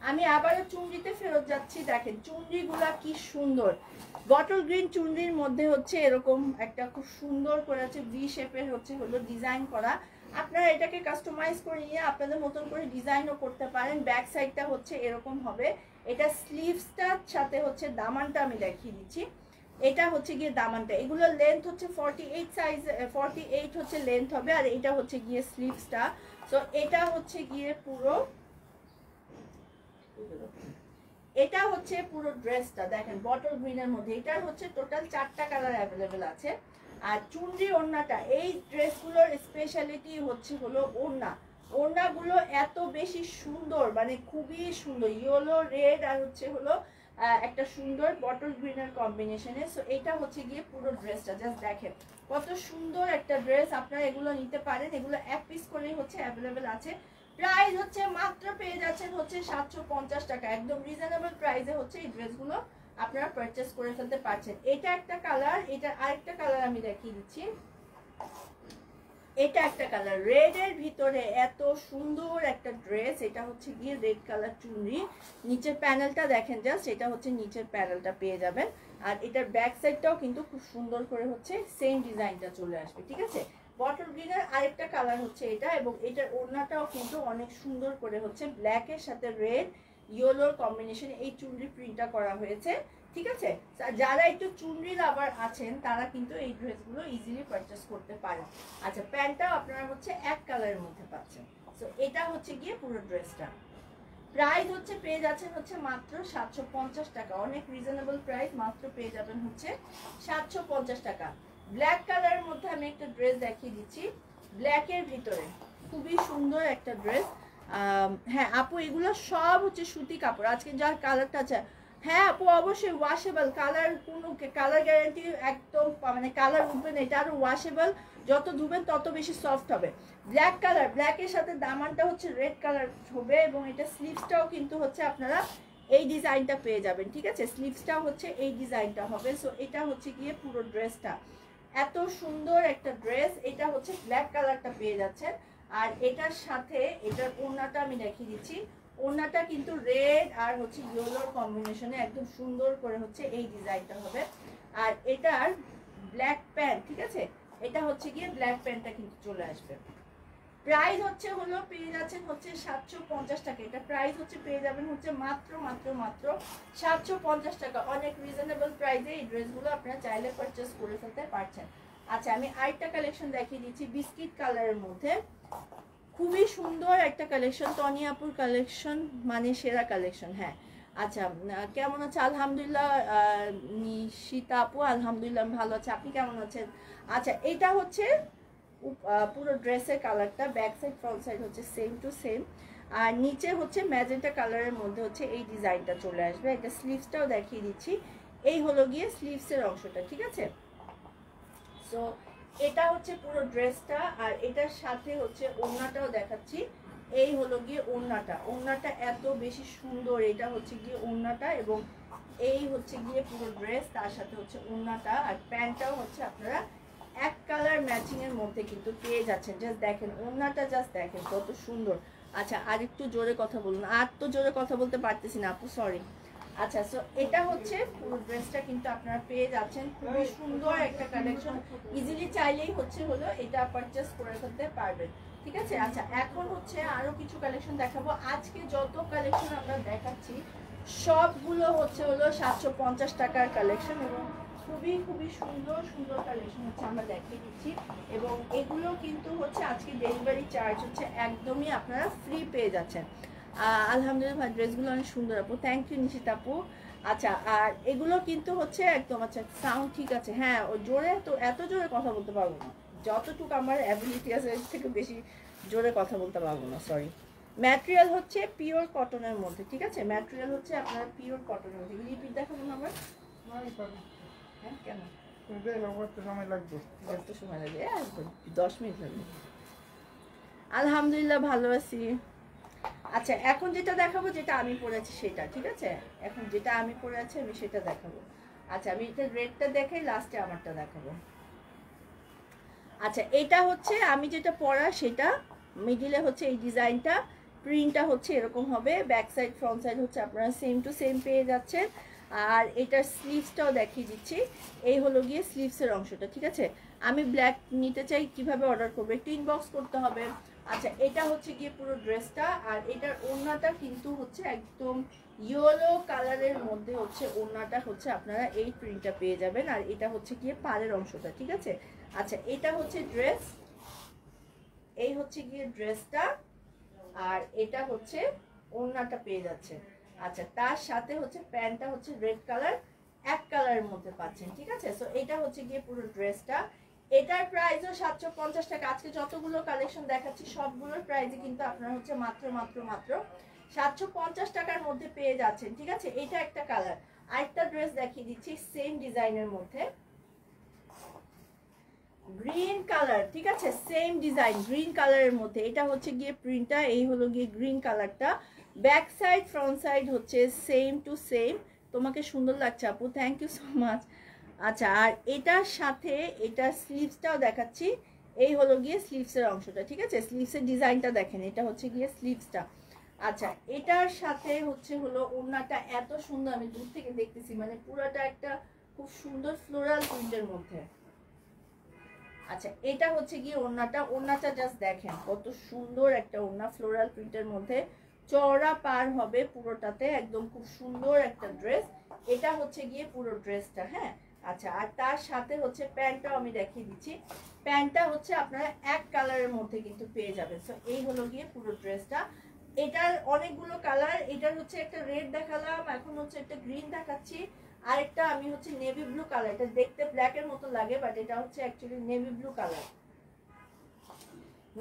আমি আবারও চুনরিতে ফেরত যাচ্ছি, দেখেন চুনরিগুলা কি সুন্দর, বটল গ্রিন চুনরির মধ্যে হচ্ছে এরকম একটা খুব সুন্দর করে হচ্ছে ভি শেপের হচ্ছে হলো ডিজাইন করা, আপনারা এটাকে কাস্টমাইজ করে নিয়ে আপনাদের মতন করে ডিজাইনও করতে পারেন। ব্যাক সাইডটা হচ্ছে এরকম হবে, এটা স্লিভসটার সাথে হচ্ছে দামানটা আমি দেখিয়ে দিচ্ছি, এটা হচ্ছে গিয়ে দামানটা, এগুলো লেন্থ হচ্ছে 48 সাইজ, 48 হচ্ছে লেন্থ হবে, আর এটা হচ্ছে গিয়ে স্লিভসটা। সো এটা হচ্ছে গিয়ে পুরো, এটা হচ্ছে পুরো ড্রেসটা দেখেন বটল গ্রিনের মধ্যে, এটার হচ্ছে টোটাল 4টা কালার অ্যাভেলেবেল আছে। আর চুনরি ওড়নাটা, এই ড্রেসগুলোর স্পেশালিটি হচ্ছে হলো ওড়না, ওড়নাগুলো এত বেশি সুন্দর, মানে খুবই সুন্দর, ইয়েলো রেড আর হচ্ছে হলো একটা সুন্দর বটল গ্রিনের কম্বিনেশনে। সো এটা হচ্ছে গিয়ে পুরো ড্রেসটা, জাস্ট দেখেন কত সুন্দর একটা ড্রেস। আপনারা এগুলো নিতে পারেন, এগুলো এক পিস করেই হচ্ছে অ্যাভেলেবেল আছে। প্রাইস হচ্ছে মাত্র পেয়ে যাচ্ছেন হচ্ছে 750 টাকা, একদম রিজনেবল প্রাইসে হচ্ছে এই ড্রেসগুলো আপনারা পারচেস করে ফেলতে পারছেন। এটা একটা কালার, এটা আরেকটা কালার আমি দেখিয়ে দিচ্ছি। এটা একটা কালার, রেড এর ভিতরে এত সুন্দর একটা ড্রেস। এটা হচ্ছে গিয়ে রেড কালার চুনরি, নিচের প্যানেলটা দেখেন জাস্ট, এটা হচ্ছে নিচের প্যানেলটা পেয়ে যাবেন। আর এটার ব্যাক সাইডটাও কিন্তু খুব সুন্দর করে হচ্ছে সেম ডিজাইনটা চলে আসবে, ঠিক আছে। বটল গ্রিনের আরেকটা কালার হচ্ছে এটা, এবং এটার ওড়নাটাও কিন্তু অনেক সুন্দর করে হচ্ছে ব্ল্যাকের সাথে রেড ইয়েলোর কম্বিনেশনে এই চুনরি প্রিন্টটা করা হয়েছে, ঠিক আছে। যারা একটু চুনরি লাভার আছেন তারা কিন্তু এই ড্রেসগুলো ইজিলি পারচেস করতে পারেন। আচ্ছা, প্যান্টটাও আপনারা হচ্ছে এক কালারের মধ্যে পাচ্ছেন। সো এটা হচ্ছে গিয়ে পুরো ড্রেসটা। প্রাইস হচ্ছে পেয়ে যাচ্ছেন হচ্ছে মাত্র 750 টাকা, অনেক রিজনেবল প্রাইস, মাত্র পেয়ে যাবেন হচ্ছে 750 টাকা। ব্ল্যাক কালারের মধ্যে আমি একটা ড্রেস দেখিয়ে দিচ্ছি, ব্ল্যাকের ভিতরে খুবই সুন্দর একটা ড্রেস। হ্যাঁ আপু, এগুলো সব হচ্ছে সুতি কাপড়। আজকে যার কালারটা আছে, হ্যাঁ আপু অবশ্যই ওয়াশেবল, কালার কোনো কালার গ্যারান্টি একদম, মানে কালার উঠবে না, এটা আরো ওয়াশেবল, যত ধুবেন তত বেশি সফট হবে। ব্ল্যাক কালার, ব্ল্যাকের সাথে দামানটা হচ্ছে রেড কালার হবে, এবং এটা স্লিভসটাও কিন্তু হচ্ছে আপনারা এই ডিজাইনটা পেয়ে যাবেন, ঠিক আছে। স্লিভসটাও হচ্ছে এই ডিজাইনটা হবে। সো এটা হচ্ছে গিয়ে পুরো ড্রেসটা, এত সুন্দর একটা ড্রেস। এটা হচ্ছে ব্ল্যাক কালারটা পেয়ে যাচ্ছেন। আর এটার সাথে এটার ওড়নাটা আমি দেখিয়ে দিচ্ছি, ওড়নাটা কিন্তু রেড আর হচ্ছে ইয়েলোর কম্বিনেশনে একদম সুন্দর করে হচ্ছে এই ডিজাইনটা হবে। আর এটার ব্ল্যাক প্যান্ট, ঠিক আছে, এটা হচ্ছে গিয়ে ব্ল্যাক প্যান্টটা কিন্তু চলে আসবে। প্রাইস হচ্ছে হলো পেয়ে যাচ্ছেন হচ্ছে 750 টাকা, এটা প্রাইস হচ্ছে পেয়ে যাবেন হচ্ছে মাত্র মাত্র মাত্র 750 টাকা, অনেক রিজনেবল প্রাইসে এই ড্রেসগুলো আপনারা চাইলে পারচেস করে ফেলতে পারছেন। আচ্ছা, আমি আরেকটা কালেকশন দেখিয়ে দিচ্ছি বিস্কিট কালারের মধ্যে, খুবই সুন্দর একটা কালেকশন, টনি আপুর কালেকশন, মানে সেরা কালেকশন। হ্যাঁ আচ্ছা, কেমন আছে? আলহামদুলিল্লাহ নিশিতা আপু, আলহামদুলিল্লাহ ভালো আছে, আপনি কেমন আছেন? আচ্ছা, এটা হচ্ছে পুরো ড্রেসের কালারটা, ব্যাক সাইড ফ্রন্ট সাইড হচ্ছে সেম টু সেম। আর নিচে হচ্ছে ম্যাজেন্টা কালারের মধ্যে হচ্ছে এই ডিজাইনটা চলে আসবে। এটা স্লিভসটাও দেখিয়ে দিচ্ছি, এই হলো গিয়ে স্লিভসের অংশটা, ঠিক আছে। সো এটা হচ্ছে পুরো ড্রেসটা, আর এটার সাথে হচ্ছে ওড়নাটাও দেখাচ্ছি, এই হলো গিয়ে ওড়নাটা। ওড়নাটা এত বেশি সুন্দর, এটা হচ্ছে গিয়ে ওড়নাটা, এবং এই হচ্ছে গিয়ে পুরো ড্রেস, তার সাথে হচ্ছে ওড়নাটা। আর প্যান্টটাও হচ্ছে আপনারা এক কালার ম্যাচিং এর মধ্যে কিন্তু পেয়ে যাচ্ছেন। জাস্ট দেখেন ওড়নাটা, জাস্ট দেখেন কত সুন্দর। আচ্ছা, আর একটু জোরে কথা বলুন, আর তো জোরে কথা বলতে পারতেছি না আপু, সরি। আচ্ছা, সো এটা হচ্ছে পুরো ড্রেসটা কিন্তু আপনারা পেয়ে যাচ্ছেন, খুবই সুন্দর একটা কালেকশন, ইজিলি চাইলেই হচ্ছে হলো এটা পারচেস করে ফেলতে পারবেন, ঠিক আছে। আচ্ছা, এখন হচ্ছে আরো কিছু কালেকশন দেখাবো। আজকে যত কালেকশন আমরা দেখাচ্ছি সবগুলো হচ্ছে হলো 750 টাকার কালেকশন, এবং খুবই খুবই সুন্দর সুন্দর কালেকশন হচ্ছে আমরা দেখিয়ে দিচ্ছি। এবং এগুলো কিন্তু হচ্ছে আজকে ডেলিভারি চার্জ হচ্ছে একদমই আপনারা ফ্রি পেয়ে যাচ্ছেন। আলহামদুলিল্লাহ, ড্রেসগুলো অনেক সুন্দর আপু, থ্যাংক ইউ নিশিতা আপু। আচ্ছা, আর এগুলো কিন্তু হচ্ছে একদম, আচ্ছা সাউন্ড ঠিক আছে, হ্যাঁ ও জোরে, তো এত জোরে কথা বলতে পারবো না, যতটুকু আমার অ্যাবিলিটি আছে এর থেকে বেশি জোরে কথা বলতে পারবো না, সরি। ম্যাটেরিয়াল হচ্ছে পিওর কটনের মধ্যে, ঠিক আছে, ম্যাটেরিয়াল হচ্ছে আপনার পিওর কটনের মধ্যে। রিপিট দেখাবো না আমার, হ্যাঁ কেন সময় লাগবে, কত সময় লাগবে? 10 মিনিট লাগবে। আলহামদুলিল্লাহ ভালো আছি। আচ্ছা, এখন যেটা দেখাবো, যেটা আমি পরেছি সেটা, ঠিক আছে, এখন যেটা আমি পরে আছি আমি সেটা দেখাবো। আচ্ছা, আমি এটা রেডটা দেখাই, লাস্টে আমারটা দেখাবো। আচ্ছা, এটা হচ্ছে আমি যেটা পরা সেটা, মিডিলে হচ্ছে এই ডিজাইনটা, প্রিন্টটা হচ্ছে এরকম হবে, ব্যাক সাইড ফ্রন্ট সাইড হচ্ছে আপনারা সেম টু সেম পেয়ে যাচ্ছেন। আর এটার স্লিভসটাও দেখিয়ে দিচ্ছি, এই হলো গিয়ে স্লিভসের অংশটা, ঠিক আছে। আমি ব্ল্যাক নিতে চাই, কিভাবে অর্ডার করবো? একটু ইনবক্স করতে হবে। আচ্ছা, এটা হচ্ছে গিয়ে পুরো ড্রেসটা, আর এটার ওড়নাটা কিন্তু হচ্ছে একদম ইয়েলো কালারের মধ্যে হচ্ছে ওড়নাটা হচ্ছে আপনারা এই প্রিন্টটা পেয়ে যাবেন। আর এটা হচ্ছে গিয়ে পাড়ের অংশটা, ঠিক আছে। আচ্ছা, এটা হচ্ছে ড্রেস, এই হচ্ছে গিয়ে ড্রেসটা, আর এটা হচ্ছে ওড়নাটা পেয়ে যাচ্ছে। আচ্ছা, তার সাথে হচ্ছে প্যান্টটা হচ্ছে রেড কালার, এক কালারের মধ্যে পাচ্ছেন, ঠিক আছে। সো এটা হচ্ছে গিয়ে পুরো ড্রেসটা, এটার প্রাইসও 750 টাকা। আজকে যতগুলো কালেকশন দেখাচ্ছি সবগুলোর প্রাইসই কিন্তু আপনারা হচ্ছে মাত্র 750 টাকার মধ্যে পেয়ে যাচ্ছেন, ঠিক আছে। এটা একটা কালার। আরেকটা ড্রেস দেখিয়ে দিচ্ছি সেম ডিজাইনের মধ্যে, গ্রিন কালার, ঠিক আছে, সেম ডিজাইন গ্রিন কালারের মধ্যে। এটা হচ্ছে গিয়ে প্রিন্টটা, এই হলো গিয়ে গ্রিন কালারটা। ব্যাক সাইড ফ্রন্ট সাইড হচ্ছে সেম টু সেম। তোমাকে সুন্দর লাগছে আপু, থ্যাংক ইউ সো মাচ। আচ্ছা, আর এটার সাথে এটা স্লিভসটাও দেখাচ্ছি। এই হলো গিয়ে স্লিভসের অংশটা, ঠিক আছে। স্লিভসের ডিজাইনটা দেখেন, এটা হচ্ছে গিয়ে স্লিভসটা। আচ্ছা, এটার সাথে হলো ওড়নাটা এত সুন্দর, আমি দূর থেকে দেখতেছি, মানে পুরোটা একটা খুব সুন্দর ফ্লোরাল প্রিন্টের মধ্যে। আচ্ছা, এটা হচ্ছে গিয়ে ওড়নাটা জাস্ট দেখেন কত সুন্দর একটা ওড়না, ফ্লোরাল প্রিন্টের মধ্যে, চওড়া পার হবে পুরোটাতে, একদম খুব সুন্দর একটা ড্রেস। এটা হচ্ছে গিয়ে পুরো ড্রেসটা, হ্যাঁ। আচ্ছা, আর তার সাথে হচ্ছে প্যান্টটাও আমি দেখিয়ে দিচ্ছি। প্যান্টটা হচ্ছে আপনারা এক কালারের মধ্যে কিন্তু পেয়ে যাবেন। সো এই হলো গিয়ে পুরো ড্রেসটা। এটার অনেকগুলো কালার, এটার হচ্ছে একটা রেড দেখালাম, এখন হচ্ছে একটা গ্রিন দেখাচ্ছি, আরেকটা আমি হচ্ছে নেভি ব্লু কালার। এটা দেখতে ব্ল্যাক এর মতো লাগে, বাট এটা হচ্ছে actually navy blue colour,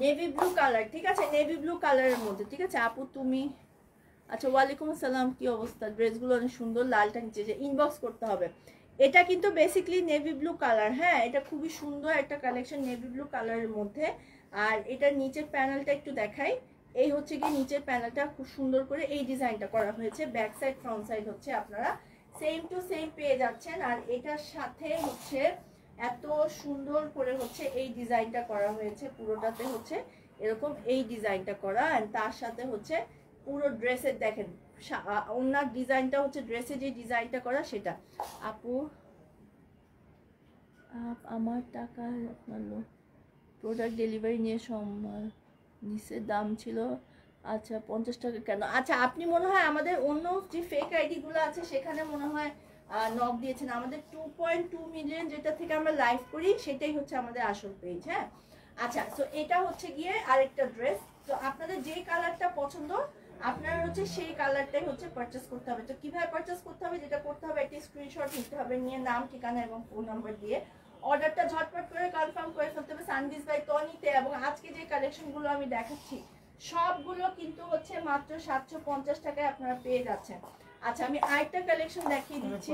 navy blue colour, ঠিক আছে, নেভি ব্লু কালারের মধ্যে, ঠিক আছে। আপু তুমি, আচ্ছা ওয়ালাইকুম আসসালাম, কি অবস্থা? ড্রেসগুলো অনেক সুন্দর, লালটা নিচে যে ইনবক্স করতে হবে। এটা কিন্তু বেসিক্যালি নেভি ব্লু কালার, হ্যাঁ, এটা খুবই সুন্দর একটা কালেকশন নেভি ব্লু কালারের মধ্যে। আর এটার নিচের প্যানেলটা একটু দেখাই। এই হচ্ছে গিয়ে নিচের প্যানেলটা খুব সুন্দর করে এই ডিজাইনটা করা হয়েছে। ব্যাক সাইড ফ্রন্ট সাইড হচ্ছে আপনারা সেম টু সেম পেয়ে যাচ্ছেন। আর এটার সাথে হচ্ছে এত সুন্দর করে হচ্ছে এই ডিজাইনটা করা হয়েছে, পুরোটাতে হচ্ছে এরকম এই ডিজাইনটা করা। আর তার সাথে হচ্ছে পুরো ড্রেসের দেখেন ওনার ডিজাইনটা হচ্ছে ড্রেসে যে ডিজাইনটা করা সেটা। আপু আমার টাকা আপনার প্রোডাক্ট ডেলিভারি নিয়ে সম্মান নিচের দাম ছিল, আচ্ছা 50 টাকা কেন? আচ্ছা, আপনি মনে হয় আমাদের অন্য যে ফেক আইডিগুলো আছে সেখানে মনে হয় নক দিয়েছেন। আমাদের 2.2 মিলিয়ন যেটা থেকে আমরা লাইভ করি সেটাই হচ্ছে আমাদের আসল পেজ, হ্যাঁ। আচ্ছা, তো এটা হচ্ছে গিয়ে আরেকটা ড্রেস। তো আপনাদের যে কালারটা পছন্দ আপনারা হচ্ছে সেই কালারটাই হচ্ছে পারচেস করতে হবে। তো কিভাবে পারচেস করতে হবে, যেটা করতে হবে একটি স্ক্রিনশট নিতে হবে, নিয়ে নাম, ঠিকানা এবং ফোন নাম্বার দিয়ে অর্ডারটা ঝটপট করে কনফার্ম করে ফেলতে হবে সানভিজ বাই টনিতে। এবং আজকে যে কালেকশনগুলো আমি দেখাচ্ছি সবগুলো কিন্তু হচ্ছে মাত্র 750 টাকায় আপনারা পেয়ে যাচ্ছেন। আচ্ছা, আমি আরেকটা কালেকশন দেখিয়ে দিচ্ছি।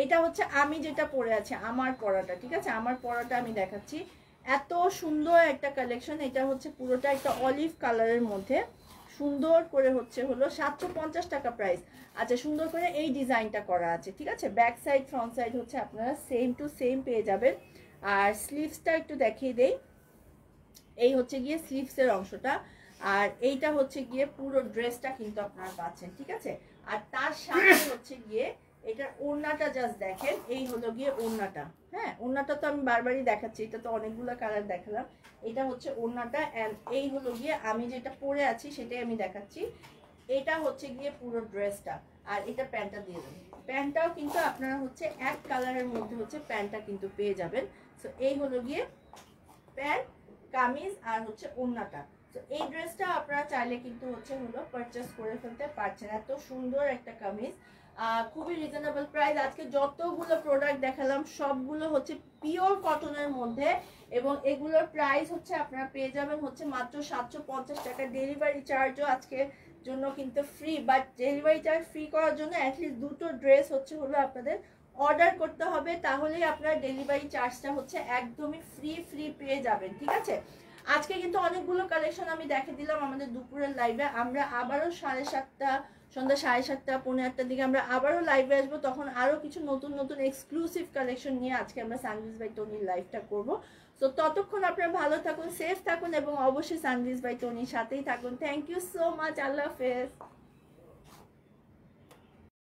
এটা হচ্ছে আমি যেটা পরে আছি, আমার পরাটা, ঠিক আছে, আমার পরাটা আমি দেখাচ্ছি। এত সুন্দর একটা কালেকশন। এটা হচ্ছে পুরোটা একটা অলিভ কালারের মধ্যে সুন্দর করে হলো 750 টাকা প্রাইস। আচ্ছা, সুন্দর করে এই ডিজাইনটা করা আছে, ঠিক আছে। ব্যাক সাইড ফ্রন্ট সাইড হচ্ছে আপনারা সেম টু সেম পেয়ে যাবেন। আর স্লিভসটা একটু দেখিয়ে দেই। এই হচ্ছে গিয়ে স্লিভসের অংশটা, আর এইটা হচ্ছে গিয়ে পুরো ড্রেসটা কিন্তু আপনারা পাচ্ছেন, ঠিক আছে। আর তার সাথে হচ্ছে গিয়ে এটার ওড়নাটা জাস্ট দেখেন, এই হলো গিয়ে ওড়নাটা, হ্যাঁ। ওড়নাটা তো আমি বারবারই দেখাচ্ছি, এটা তো অনেকগুলো কালার দেখালাম। এটা হচ্ছে ওড়নাটা, অ্যান্ড এই হলো গিয়ে আমি যেটা পরে আছি সেটাই আমি দেখাচ্ছি। এটা হচ্ছে গিয়ে পুরো ড্রেসটা, আর এটা প্যান্টটা দিয়ে দেবেন। প্যান্টটাও কিন্তু আপনারা হচ্ছে এক কালারের মধ্যে হচ্ছে প্যান্টটা কিন্তু পেয়ে যাবেন। সো এই হলো গিয়ে প্যান্ট, কামিজ আর হচ্ছে ওড়নাটা। তো এই ড্রেসটা আপনারা চাইলে কিন্তু হলো পারচেস করে ফেলতে পারছেন। এত সুন্দর একটা কামিজ, খুবই রিজনেবল প্রাইস। আজকে যতগুলো প্রোডাক্ট দেখালাম সবগুলো হচ্ছে পিওর কটনের মধ্যে, এবং এগুলোর প্রাইস হচ্ছে আপনারা পেয়ে যাবেন হচ্ছে মাত্র 750 টাকা। ডেলিভারি চার্জও আজকে জন্য কিন্তু free, but delivery charge free করার জন্য অ্যাটলিস্ট দুটো ড্রেস হলো আপনাদের অর্ডার করতে হবে, তাহলেই আপনার ডেলিভারি চার্জটা হচ্ছে একদমই ফ্রি পেয়ে যাবেন, ঠিক আছে। আজকে কিন্তু অনেকগুলো কালেকশন আমি দেখে দিলাম আমাদের দুপুরের লাইভে। আমরা আবারও সন্ধ্যা 7:30 পৌনে 8টার দিকে আমরা আবারও লাইভে আসবো, তখন আরও কিছু নতুন এক্সক্লুসিভ কালেকশন নিয়ে আজকে আমরা সানভিজ বাই টনির লাইভটা করবো। তো ততক্ষণ আপনারা ভালো থাকুন, সেফ থাকুন এবং অবশ্যই সানভিজ বাই টনির সাথেই থাকুন। থ্যাংক ইউ সো মাচ, আল্লাহ হাফেজ।